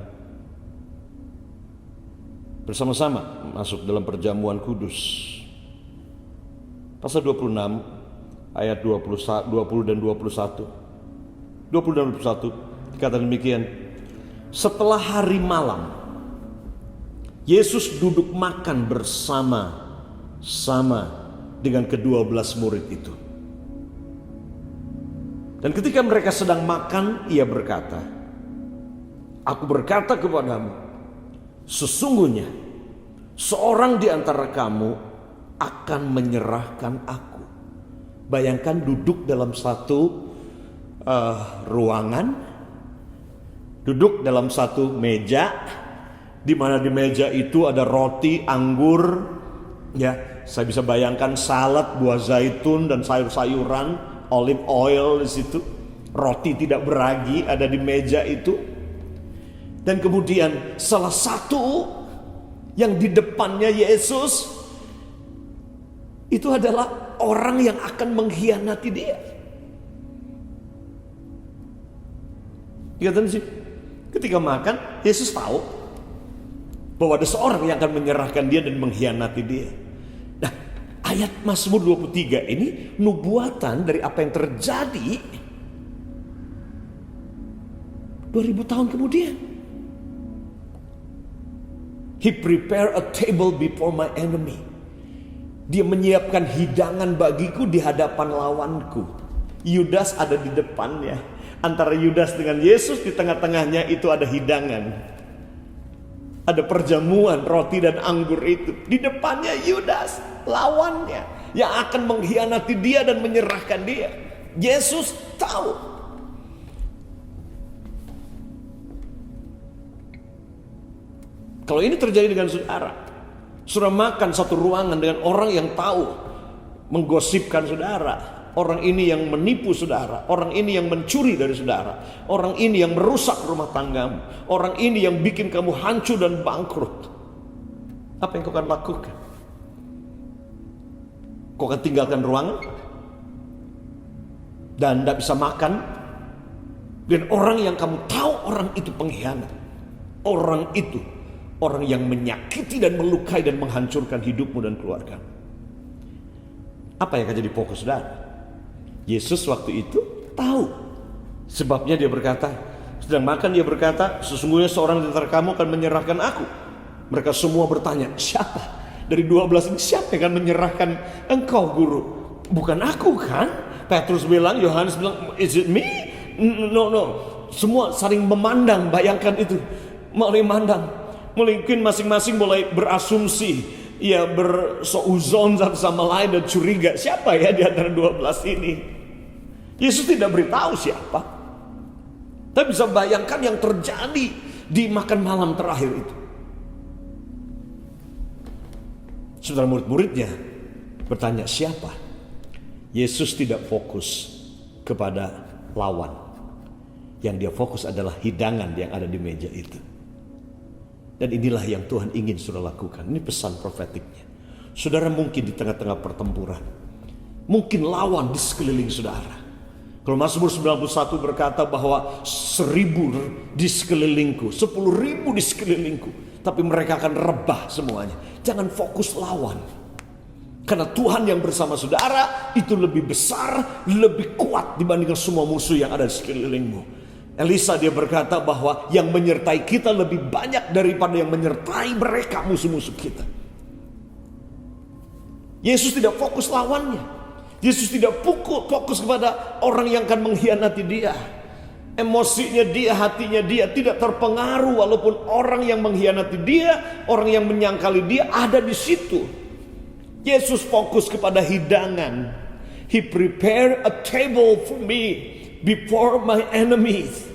bersama-sama masuk dalam perjamuan kudus. Pasal 26 ayat 20 dan 21. 20 dan 21 dikatakan demikian. Setelah hari malam, Yesus duduk makan bersama-sama dengan ke-12 murid itu. Dan ketika mereka sedang makan, ia berkata, Aku berkata kepadamu, sesungguhnya seorang di antara kamu akan menyerahkan aku. Bayangkan duduk dalam satu ruangan, duduk dalam satu meja, Di mana di meja itu ada roti, anggur, ya, saya bisa bayangkan salad, buah zaitun dan sayur-sayuran, olive oil di situ. Roti tidak beragi ada di meja itu. Dan kemudian salah satu yang di depannya Yesus itu adalah orang yang akan mengkhianati dia. Dikatakan sih, ketika makan Yesus tahu bahwa ada seorang yang akan menyerahkan dia dan mengkhianati dia. Nah, ayat Mazmur 23 ini nubuatan dari apa yang terjadi 2000 tahun kemudian. He prepare a table before my enemy. Dia menyiapkan hidangan bagiku di hadapan lawanku. Yudas ada di depannya. Antara Yudas dengan Yesus di tengah-tengahnya itu ada hidangan. Ada perjamuan roti dan anggur itu. Di depannya Yudas, lawannya, yang akan mengkhianati dia dan menyerahkan dia. Yesus tahu. Kalau ini terjadi dengan saudara, saudara makan satu ruangan dengan orang yang tahu menggosipkan saudara, orang ini yang menipu saudara, orang ini yang mencuri dari saudara, orang ini yang merusak rumah tanggamu, orang ini yang bikin kamu hancur dan bangkrut. Apa yang kau akan lakukan? Kau akan tinggalkan ruangan dan tidak bisa makan dengan orang yang kamu tahu orang itu pengkhianat, orang itu orang yang menyakiti dan melukai dan menghancurkan hidupmu dan keluarga. Apa yang akan jadi fokus saudara? Yesus waktu itu tahu. Sebabnya dia berkata, sedang makan dia berkata, sesungguhnya seorang di antara kamu akan menyerahkan aku. Mereka semua bertanya, siapa? Dari 12 ini siapa yang akan menyerahkan engkau guru? Bukan aku kan? Petrus bilang, Yohanes bilang, is it me? No. Semua saling memandang, bayangkan itu. Mulai memandang. Mungkin masing-masing mulai berasumsi, ya berseuzon satu sama lain dan curiga. Siapa ya di antara 12 ini? Yesus tidak beritahu siapa. Tapi bisa bayangkan yang terjadi di makan malam terakhir itu. Saudara murid-muridnya bertanya siapa? Yesus tidak fokus kepada lawan. Yang dia fokus adalah hidangan yang ada di meja itu. Dan inilah yang Tuhan ingin saudara lakukan. Ini pesan profetiknya. Saudara mungkin di tengah-tengah pertempuran. Mungkin lawan di sekeliling saudara. Kalau Mazmur 91 berkata bahwa 1000 di sekelilingku, 10.000 di sekelilingku, tapi mereka akan rebah semuanya. Jangan fokus lawan. Karena Tuhan yang bersama saudara itu lebih besar, lebih kuat dibandingkan semua musuh yang ada di sekelilingmu. Elisa dia berkata bahwa yang menyertai kita lebih banyak daripada yang menyertai mereka musuh-musuh kita. Yesus tidak fokus lawannya. Yesus tidak fokus kepada orang yang akan mengkhianati dia. Emosinya dia, hatinya dia tidak terpengaruh walaupun orang yang mengkhianati dia, orang yang menyangkali dia ada di situ. Yesus fokus kepada hidangan. He prepared a table for me before my enemies.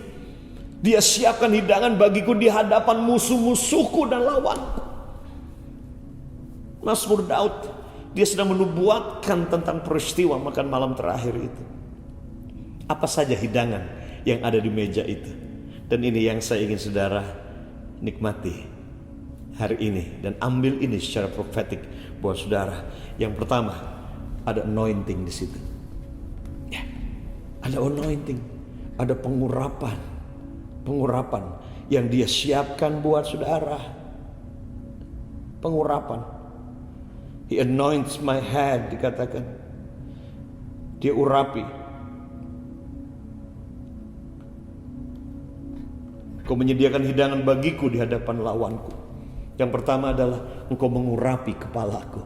Dia siapkan hidangan bagiku di hadapan musuh-musuhku dan lawanku. Mazmur Daud, dia sedang menubuatkan tentang peristiwa makan malam terakhir itu. Apa saja hidangan yang ada di meja itu. Dan ini yang saya ingin saudara nikmati hari ini. Dan ambil ini secara profetik buat saudara. Yang pertama, ada anointing di situ. Ya, ada anointing, ada pengurapan yang dia siapkan buat saudara. Pengurapan. He anoints my head, dikatakan. Dia urapi. Engkau menyediakan hidangan bagiku di hadapan lawanku. Yang pertama adalah engkau mengurapi kepalaku.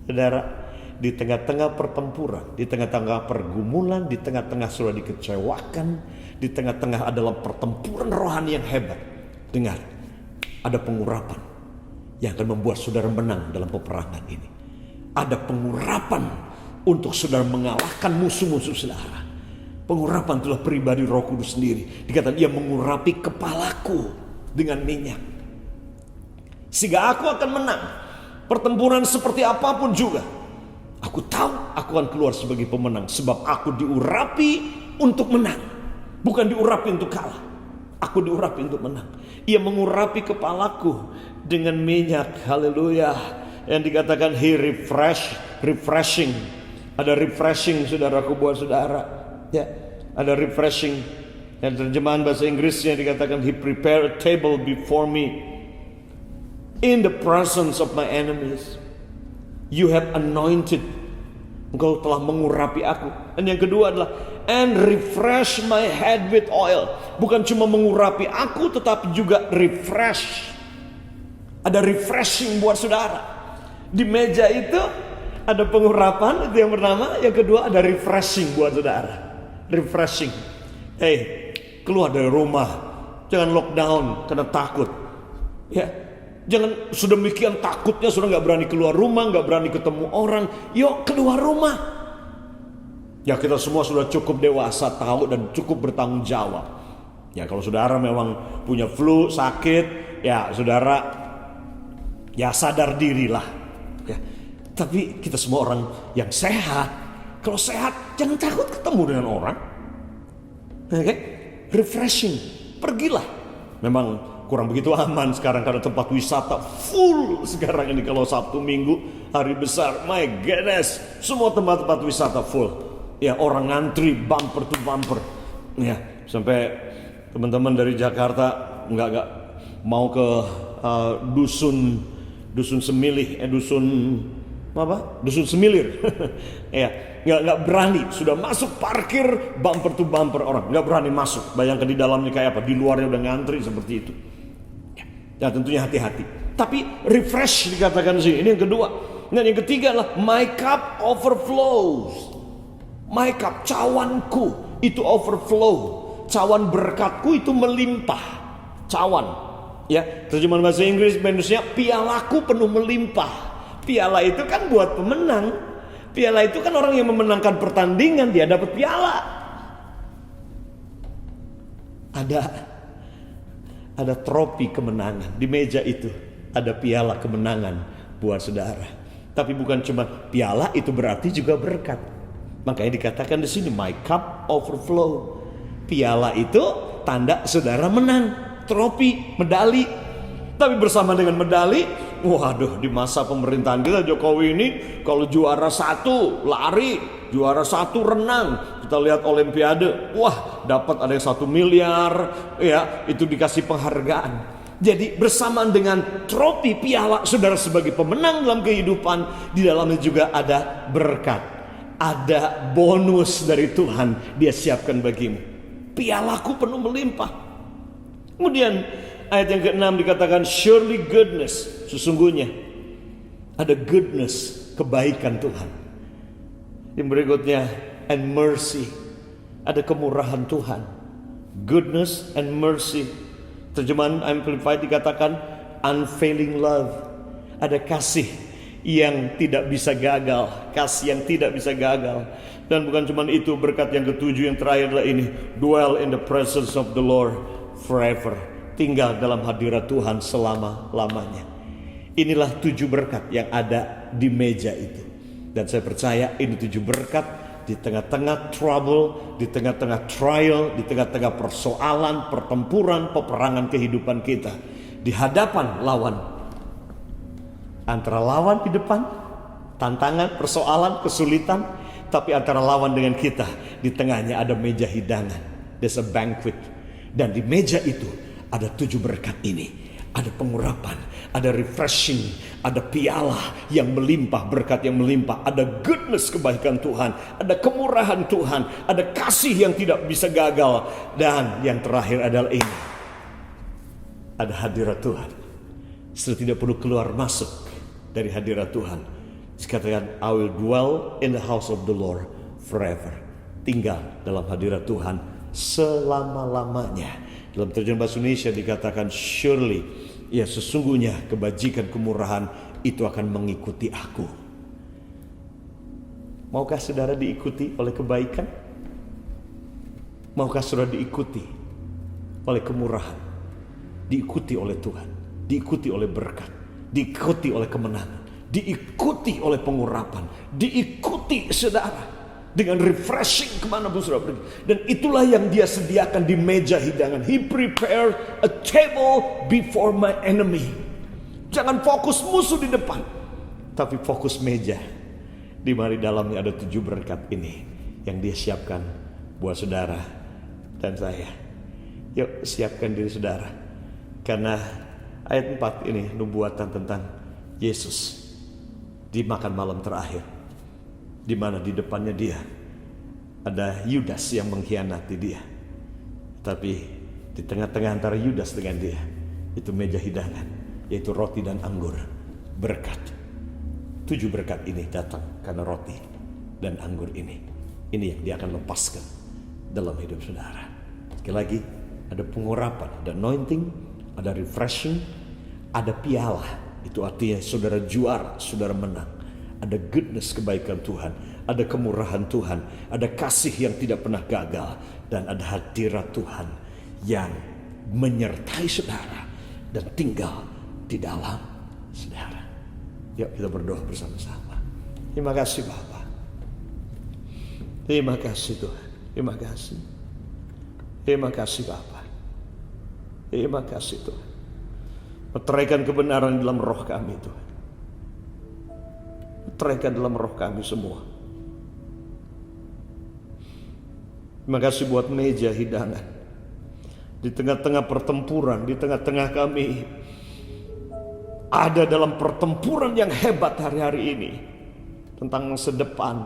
Saudara, di tengah-tengah pertempuran, di tengah-tengah pergumulan, di tengah-tengah sudah dikecewakan, di tengah-tengah adalah pertempuran rohani yang hebat. Dengar, ada pengurapan yang akan membuat saudara menang dalam peperangan ini. Ada pengurapan untuk saudara mengalahkan musuh-musuh saudara. Pengurapan itulah pribadi Roh Kudus sendiri. Dikatakan ia mengurapi kepalaku dengan minyak. Sehingga aku akan menang. Pertempuran seperti apapun juga, aku tahu aku akan keluar sebagai pemenang. Sebab aku diurapi untuk menang, bukan diurapi untuk kalah. Aku diurapi untuk menang. Ia mengurapi kepalaku dengan minyak. Haleluya. Yang dikatakan refreshing. Ada refreshing, saudaraku, buat saudara. Ya, ada refreshing. Dan terjemahan bahasa Inggrisnya dikatakan, He prepared a table before me in the presence of my enemies. You have anointed. Engkau telah mengurapi aku. Dan yang kedua adalah, and refresh my head with oil. Bukan cuma mengurapi aku, tetapi juga refresh. Ada refreshing buat saudara. Di meja itu ada pengurapan, itu yang pertama. Yang kedua ada refreshing buat saudara. Refreshing. Keluar dari rumah, jangan lockdown karena takut. Ya, jangan sedemikian takutnya sudah nggak berani keluar rumah, nggak berani ketemu orang. Yuk keluar rumah. Ya, kita semua sudah cukup dewasa tahu dan cukup bertanggung jawab. Ya, kalau saudara memang punya flu, sakit, ya saudara ya sadar dirilah. Ya, tapi kita semua orang yang sehat. Kalau sehat, jangan takut ketemu dengan orang. Oke? Refreshing, pergilah. Memang kurang begitu aman sekarang karena tempat wisata full sekarang ini. Kalau Sabtu Minggu hari besar, my goodness, semua tempat-tempat wisata full. Ya, orang ngantri bumper to bumper. Ya, sampai teman-teman dari Jakarta nggak mau ke dusun Semilih, dusun Semilir. Ya, nggak berani, sudah masuk parkir bumper to bumper orang, nggak berani masuk. Bayangkan di dalamnya kayak apa, di luarnya udah ngantri seperti itu. Ya, tentunya hati-hati. Tapi refresh dikatakan sih. Ini yang kedua. Dan yang ketiga adalah my cup overflows. My cup, cawanku itu overflow. Cawan berkatku itu melimpah. Cawan. Ya, terjemahan bahasa Inggris Indonesia, pialaku penuh melimpah. Piala itu kan buat pemenang. Piala itu kan orang yang memenangkan pertandingan, dia dapat piala. Ada trofi kemenangan di meja itu. Ada piala kemenangan buat saudara. Tapi bukan cuma piala, itu berarti juga berkat. Makanya dikatakan di sini my cup overflow. Piala itu tanda saudara menang, trofi, medali. Tapi bersama dengan medali, waduh, di masa pemerintahan kita Jokowi ini, kalau juara 1 lari, juara 1 renang, kita lihat Olimpiade, wah, dapat ada yang 1 miliar, ya, itu dikasih penghargaan. Jadi bersamaan dengan trofi piala saudara sebagai pemenang dalam kehidupan, di dalamnya juga ada berkat, ada bonus dari Tuhan dia siapkan bagimu. Pialaku penuh melimpah. Kemudian ayat yang ke-6 dikatakan surely goodness, sesungguhnya ada goodness, kebaikan Tuhan. Yang berikutnya and mercy, ada kemurahan Tuhan. Goodness and mercy. Terjemahan Amplified dikatakan unfailing love, ada kasih yang tidak bisa gagal, kasih yang tidak bisa gagal. Dan bukan cuma itu, berkat yang ketujuh yang terakhir adalah ini, dwell in the presence of the Lord forever, tinggal dalam hadirat Tuhan selama-lamanya. Inilah 7 berkat yang ada di meja itu. Dan saya percaya ini 7 berkat di tengah-tengah trouble, di tengah-tengah trial, di tengah-tengah persoalan, pertempuran, peperangan kehidupan kita, di hadapan lawan. Antara lawan di depan, tantangan, persoalan, kesulitan, tapi antara lawan dengan kita, di tengahnya ada meja hidangan. There's a banquet. Dan di meja itu ada 7 berkat ini. Ada pengurapan, ada refreshing, ada piala yang melimpah, berkat yang melimpah, ada goodness, kebaikan Tuhan, ada kemurahan Tuhan, ada kasih yang tidak bisa gagal. Dan yang terakhir adalah ini, ada hadirat Tuhan. Sudah tidak perlu keluar masuk dari hadirat Tuhan. Dikatakan I will dwell in the house of the Lord forever, tinggal dalam hadirat Tuhan selama-lamanya. Dalam terjemahan bahasa Indonesia dikatakan surely, ya sesungguhnya kebajikan kemurahan itu akan mengikuti aku. Maukah saudara diikuti oleh kebaikan? Maukah saudara diikuti oleh kemurahan? Diikuti oleh Tuhan, diikuti oleh berkat. diikuti oleh kemenangan, diikuti oleh pengurapan, diikuti saudara dengan refreshing kemanapun saudara pergi. Dan itulah yang dia sediakan di meja hidangan. He prepared a table before my enemy. Jangan fokus musuh di depan, tapi fokus meja, di mana di dalamnya ada 7 berkat ini yang dia siapkan buat saudara dan saya. Yuk siapkan diri saudara, karena ayat 4 ini nubuatan tentang Yesus di makan malam terakhir, di mana di depannya dia ada Yudas yang mengkhianati dia. Tapi di tengah-tengah antara Yudas dengan dia itu meja hidangan, yaitu roti dan anggur, berkat. 7 berkat ini datang karena roti dan anggur ini. Ini yang dia akan lepaskan dalam hidup saudara. Sekali lagi, ada pengurapan, ada anointing, ada refreshing, ada piala. Itu artinya saudara juara, saudara menang. Ada goodness, kebaikan Tuhan, ada kemurahan Tuhan, ada kasih yang tidak pernah gagal, dan ada hadirat Tuhan yang menyertai saudara dan tinggal di dalam saudara. Yuk kita berdoa bersama-sama. Terima kasih Bapa. Terima kasih Tuhan. Terima kasih. Terima kasih Bapa. Terima kasih Tuhan. Meteraikan kebenaran dalam roh kami Tuhan. Meteraikan dalam roh kami semua. Terima kasih buat meja hidangan. Di tengah-tengah pertempuran, di tengah-tengah kami ada dalam pertempuran yang hebat hari-hari ini tentang masa depan,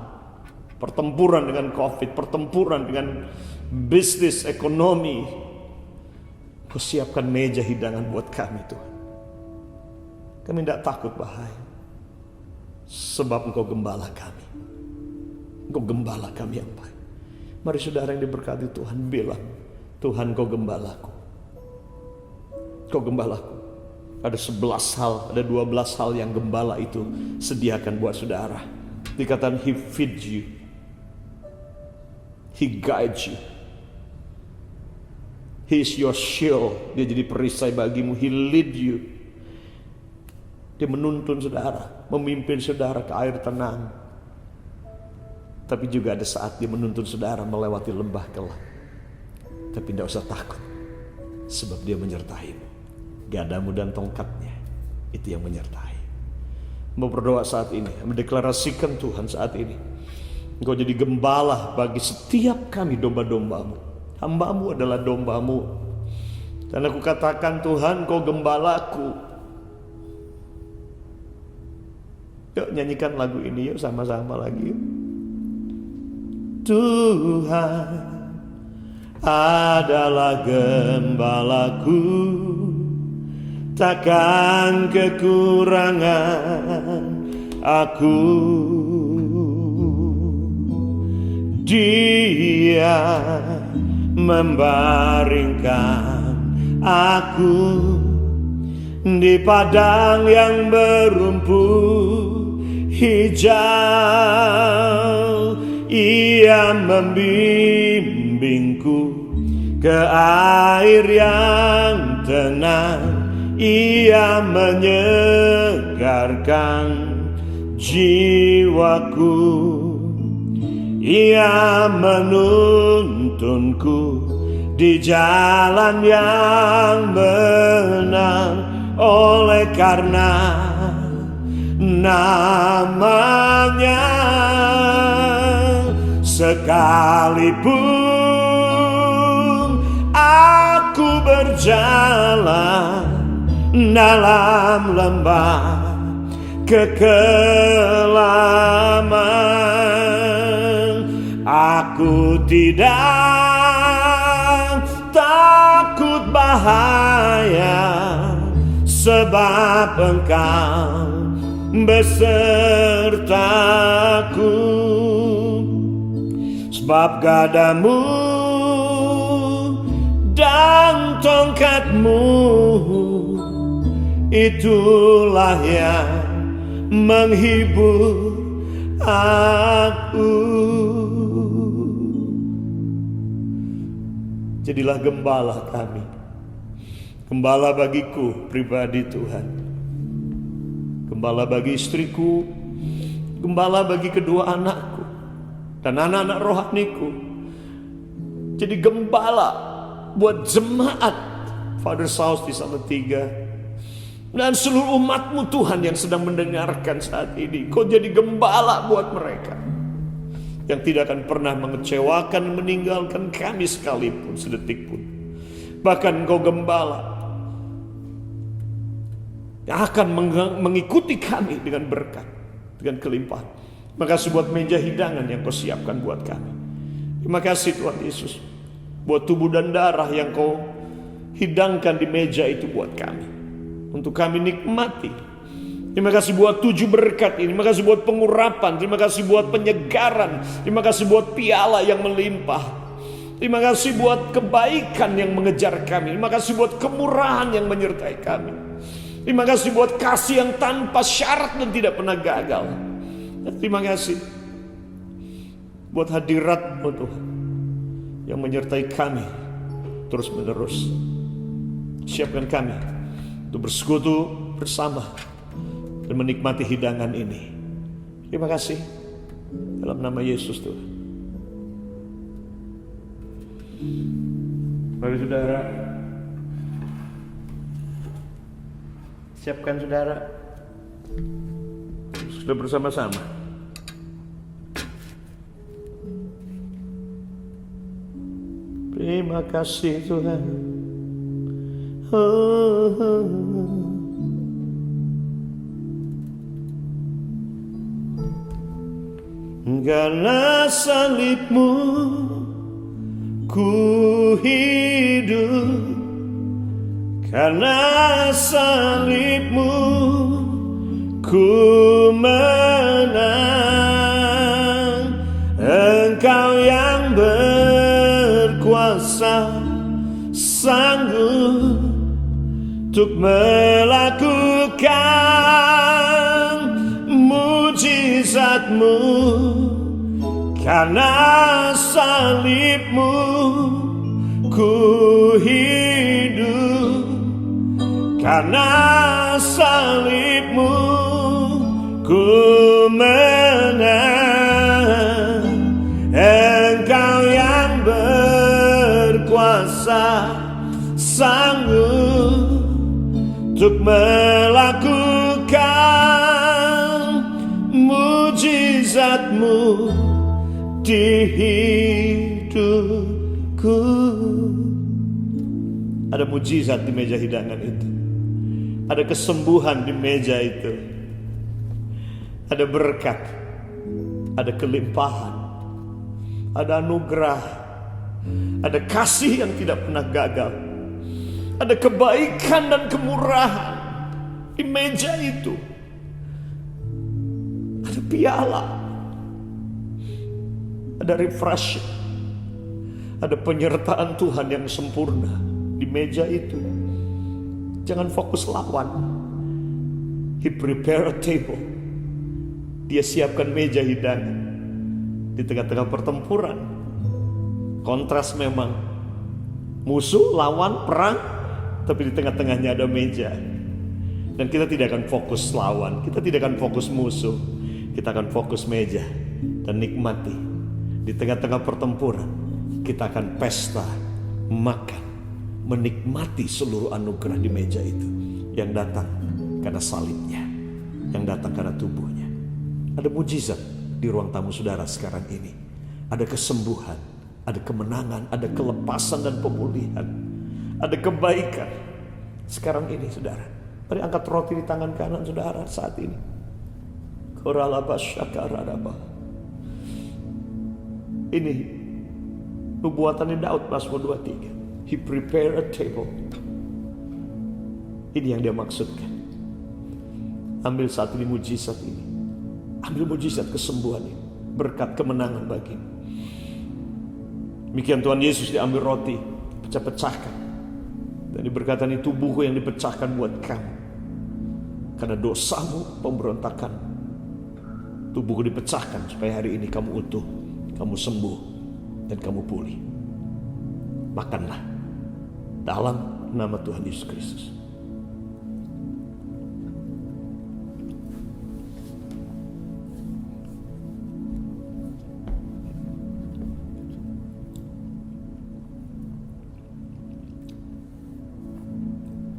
pertempuran dengan COVID, pertempuran dengan bisnis, ekonomi. Kau siapkan meja hidangan buat kami Tuhan. Kami tidak takut bahaya, sebab Engkau gembala kami. Engkau gembala kami yang baik. Mari saudara yang diberkati Tuhan bilang, Tuhan Kau gembalaku. Kau gembalaku. Ada 11 hal, ada 12 hal yang gembala itu sediakan buat saudara. Dikatakan He feeds you, He guides you, He is your shield. Dia jadi perisai bagimu. He lead you. Dia menuntun saudara, memimpin saudara ke air tenang. Tapi juga ada saat dia menuntun saudara melewati lembah gelap. Tapi tidak usah takut, sebab dia menyertaimu. Gadamu dan tongkatnya itu yang menyertai. Mau berdoa saat ini, mendeklarasikan Tuhan saat ini, Engkau jadi gembala bagi setiap kami domba-dombamu. Hambamu adalah dombamu. Dan aku katakan Tuhan Kau gembalaku. Yuk nyanyikan lagu ini yuk sama-sama lagi yuk. Tuhan adalah gembalaku, takkan kekurangan aku. Dia membaringkan aku di padang yang berumput hijau. Ia membimbingku ke air yang tenang. Ia menyegarkan jiwaku. Ia menuntunku di jalan yang benar. Oleh karena namanya, sekalipun aku berjalan dalam lembah kekelaman, aku tidak takut bahaya, sebab Engkau besertaku. Sebab gadamu dan tongkatmu itulah yang menghibur aku. Jadilah gembala kami, gembala bagiku pribadi Tuhan. Gembala bagi istriku, gembala bagi kedua anakku, dan anak-anak rohaniku. Jadi gembala buat jemaat Father's House di Salatiga, dan seluruh umatmu Tuhan yang sedang mendengarkan saat ini. Kau jadi gembala buat mereka yang tidak akan pernah mengecewakan, meninggalkan kami sekalipun, sedetik pun. Bahkan kau gembala yang akan mengikuti kami dengan berkat, dengan kelimpahan. Terima kasih buat meja hidangan yang kau siapkan buat kami. Terima kasih Tuhan Yesus buat tubuh dan darah yang kau hidangkan di meja itu buat kami, untuk kami nikmati. Terima kasih buat 7 berkat ini. Terima kasih buat pengurapan. Terima kasih buat penyegaran. Terima kasih buat piala yang melimpah. Terima kasih buat kebaikan yang mengejar kami. Terima kasih buat kemurahan yang menyertai kami. Terima kasih buat kasih yang tanpa syarat dan tidak pernah gagal. Dan terima kasih buat hadirat-Mu Tuhan yang menyertai kami terus menerus. Siapkan kami untuk bersekutu bersama dan menikmati hidangan ini. Terima kasih dalam nama Yesus Tuhan. Mari saudara, siapkan saudara, sudah bersama-sama. Terima kasih Tuhan. Karena salib-Mu ku hidup, karena salib-Mu ku menang. Engkau yang berkuasa, sanggup untuk melakukan mujizat-Mu. Karena salib-Mu ku hidup, karena salib-Mu ku menang. Engkau yang berkuasa, sanggup untuk melakukan mujizat-Mu di hidupku. Ada mujizat di meja hidangan itu. Ada kesembuhan di meja itu. Ada berkat, ada kelimpahan, ada anugerah, ada kasih yang tidak pernah gagal, ada kebaikan dan kemurahan di meja itu. Ada piala, ada refreshing, ada penyertaan Tuhan yang sempurna di meja itu. Jangan fokus lawan. He prepare a table. Dia siapkan meja hidangan di tengah-tengah pertempuran. Kontras memang, musuh, lawan, perang, tapi di tengah-tengahnya ada meja. Dan kita tidak akan fokus lawan, kita tidak akan fokus musuh, kita akan fokus meja dan nikmati. Di tengah-tengah pertempuran kita akan pesta, makan, menikmati seluruh anugerah di meja itu, yang datang karena salibnya, yang datang karena tubuhnya. Ada mujizat di ruang tamu saudara sekarang ini. Ada kesembuhan, ada kemenangan, ada kelepasan dan pemulihan, ada kebaikan sekarang ini saudara. Mari angkat roti di tangan kanan saudara saat ini. Ini nubuatannya Daud, Mazmur 23. He prepare a table. Ini yang dia maksudkan. Ambil saat ini mujizat ini. Ambil mujizat kesembuhan ini, berkat kemenangan bagimu. Demikian Tuhan Yesus diambil roti, pecah-pecahkan, dan diberkatan ini tubuhku yang dipecahkan buat kamu. Karena dosamu, pemberontakan, tubuhku dipecahkan supaya hari ini kamu utuh, kamu sembuh, dan kamu pulih. Makanlah dalam nama Tuhan Yesus Kristus.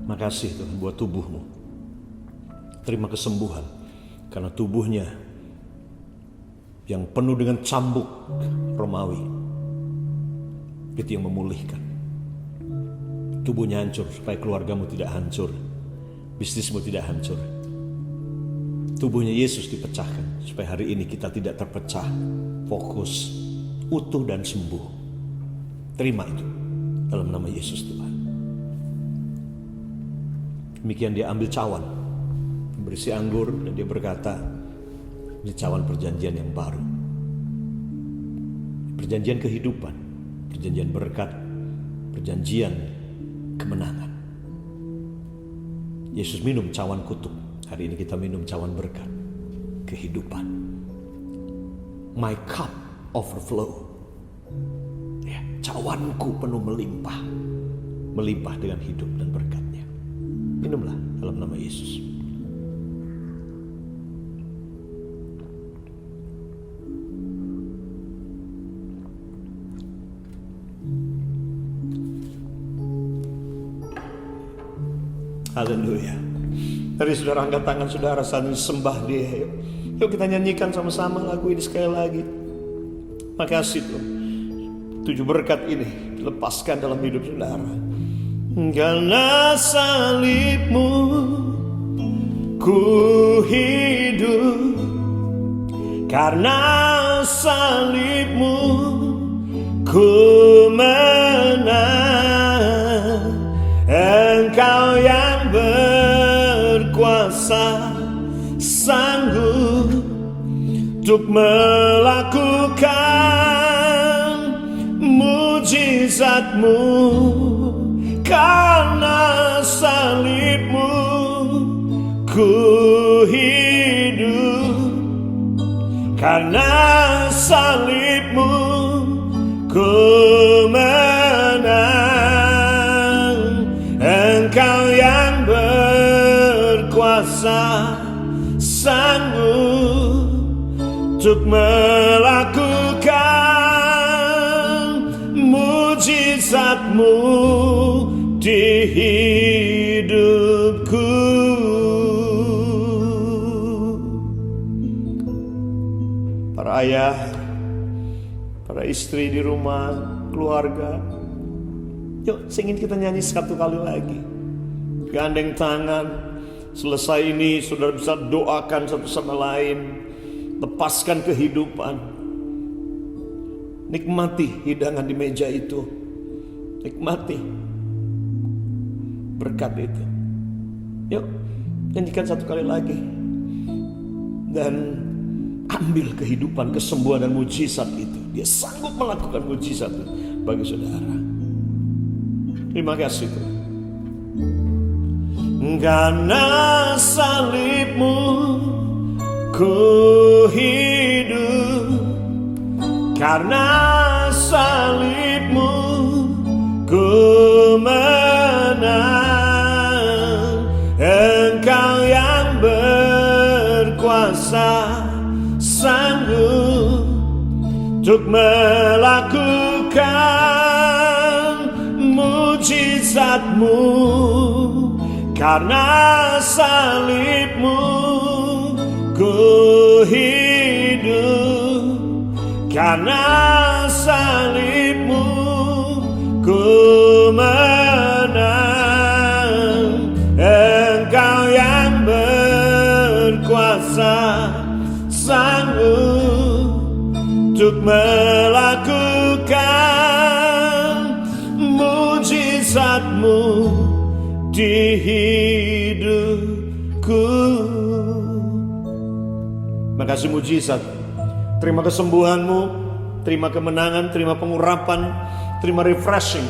Makasih Tuhan buat tubuhmu. Terima kesembuhan karena tubuhnya yang penuh dengan cambuk Romawi itu yang memulihkan. Tubuhnya hancur supaya keluargamu tidak hancur, bisnismu tidak hancur. Tubuhnya Yesus dipecahkan supaya hari ini kita tidak terpecah, fokus, utuh dan sembuh. Terima itu dalam nama Yesus Tuhan. Demikian dia ambil cawan, berisi anggur, dan dia berkata, ini cawan perjanjian yang baru. Perjanjian kehidupan, perjanjian berkat, perjanjian kemenangan. Yesus minum cawan kutuk. Hari ini kita minum cawan berkat, kehidupan. My cup overflow. Ya, cawanku penuh melimpah. Melimpah dengan hidup dan berkatnya. Minumlah dalam nama Yesus. Haleluya. Tadi saudara angkat tangan saudara sambil sembah dia. Yuk kita nyanyikan sama-sama lagu ini sekali lagi. Makasih Tuhan. 7 berkat ini lepaskan dalam hidup saudara. Karena salibmu ku hidup, karena salibmu ku menang. Engkau yang berkuasa, sanggup untuk melakukan mujizatmu. Karena salibmu ku hidup, karena salibmu ku menang. Engkau yang berkuasa, sanggup untuk melakukan mujizatmu di hidupku. Para ayah, para istri di rumah, keluarga, yuk ingin kita nyanyi satu kali lagi. Gandeng tangan. Selesai ini saudara bisa doakan satu sama lain. Lepaskan kehidupan. Nikmati hidangan di meja itu. Nikmati berkat itu. Yuk nyanyikan satu kali lagi. Dan ambil kehidupan, kesembuhan dan mujizat itu. Dia sanggup melakukan mujizat itu bagi saudara. Terima kasih Tuhan. Karena salibmu ku hidup, karena salibmu ku menang. Engkau yang berkuasa, sanggup untuk melakukan mujizatmu. Karena salibmu ku hidup, karena salibmu ku menang. Engkau yang berkuasa, sanggup untuk melakukan mujizatmu di hidupku. Makasih mujizat. Terima kesembuhanmu, terima kemenangan, terima pengurapan, terima refreshing,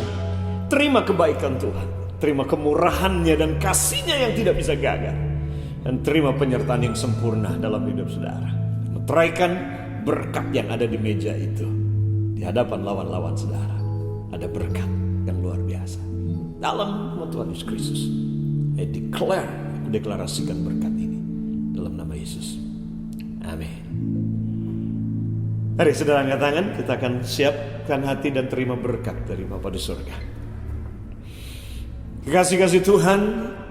terima kebaikan Tuhan, terima kemurahannya dan kasihnya yang tidak bisa gagal, dan terima penyertaan yang sempurna dalam hidup saudara. Meteraikan berkat yang ada di meja itu di hadapan lawan-lawan saudara. Ada berkat yang luar biasa. Dalam nama Tuhan Yesus Kristus, I declare, aku deklarasikan berkat ini dalam nama Yesus. Amin. Mari saudara angkat tangan, kita akan siapkan hati dan terima berkat dari Bapa di surga. Kekasih-kasih Tuhan,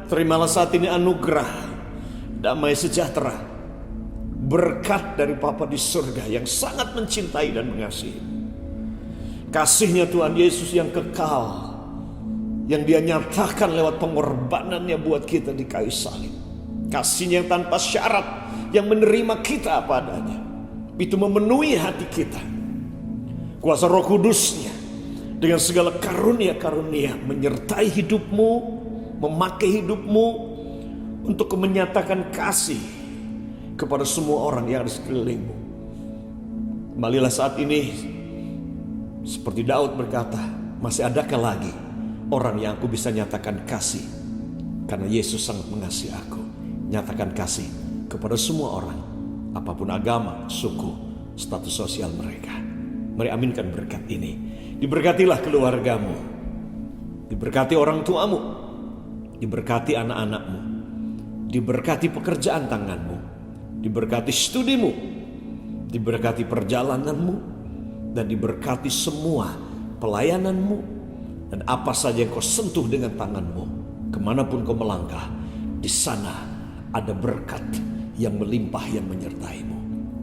terimalah saat ini anugerah, damai sejahtera, berkat dari Bapa di surga yang sangat mencintai dan mengasihi. Kasihnya Tuhan Yesus yang kekal, yang Dia nyatakan lewat pengorbanannya buat kita di kayu salib. Kasihnya yang tanpa syarat, yang menerima kita apa adanya. Itu memenuhi hati kita. Kuasa Roh Kudus-Nya dengan segala karunia-karunia menyertai hidupmu, memakai hidupmu untuk menyatakan kasih kepada semua orang yang ada di sekelilingmu. Kembalilah saat ini, seperti Daud berkata, masih adakah lagi orang yang aku bisa nyatakan kasih? Karena Yesus sangat mengasihi aku. Nyatakan kasih kepada semua orang, apapun agama, suku, status sosial mereka. Mari aminkan berkat ini. Diberkatilah keluargamu, diberkati orang tuamu, diberkati anak-anakmu, diberkati pekerjaan tanganmu, diberkati studimu, diberkati perjalananmu, dan diberkati semua pelayananmu. Dan apa saja yang kau sentuh dengan tanganmu, kemanapun kau melangkah, di sana ada berkat yang melimpah yang menyertaimu.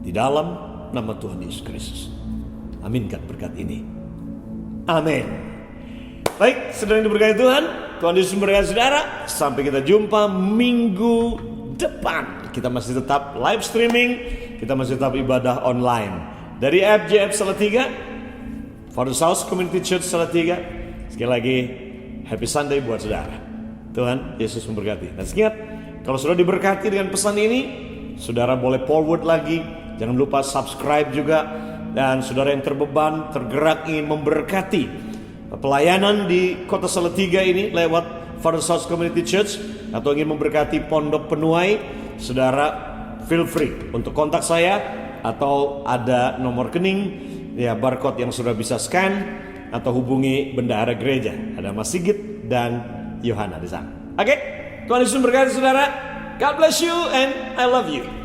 Di dalam nama Tuhan Yesus Kristus, aminkan berkat ini. Amin. Baik, saudara yang diberkati Tuhan, Tuhan Yesus memberkati saudara. Sampai kita jumpa minggu depan. Kita masih tetap live streaming, kita masih tetap ibadah online dari FJF Salatiga, Father's House Community Church Salatiga. Sekali lagi, happy Sunday buat saudara. Tuhan Yesus memberkati. Dan ingat, kalau sudah diberkati dengan pesan ini, saudara boleh forward lagi. Jangan lupa subscribe juga. Dan saudara yang terbeban, tergerak ingin memberkati pelayanan di kota Salatiga ini lewat Father's House Community Church, atau ingin memberkati Pondok Penuai, saudara feel free untuk kontak saya, atau ada nomor rekening ya, barcode yang sudah bisa scan, atau hubungi bendahara gereja, ada Mas Sigit dan Yohana di sana. Oke, Tuhan Yesus memberkati saudara. God bless you and I love you.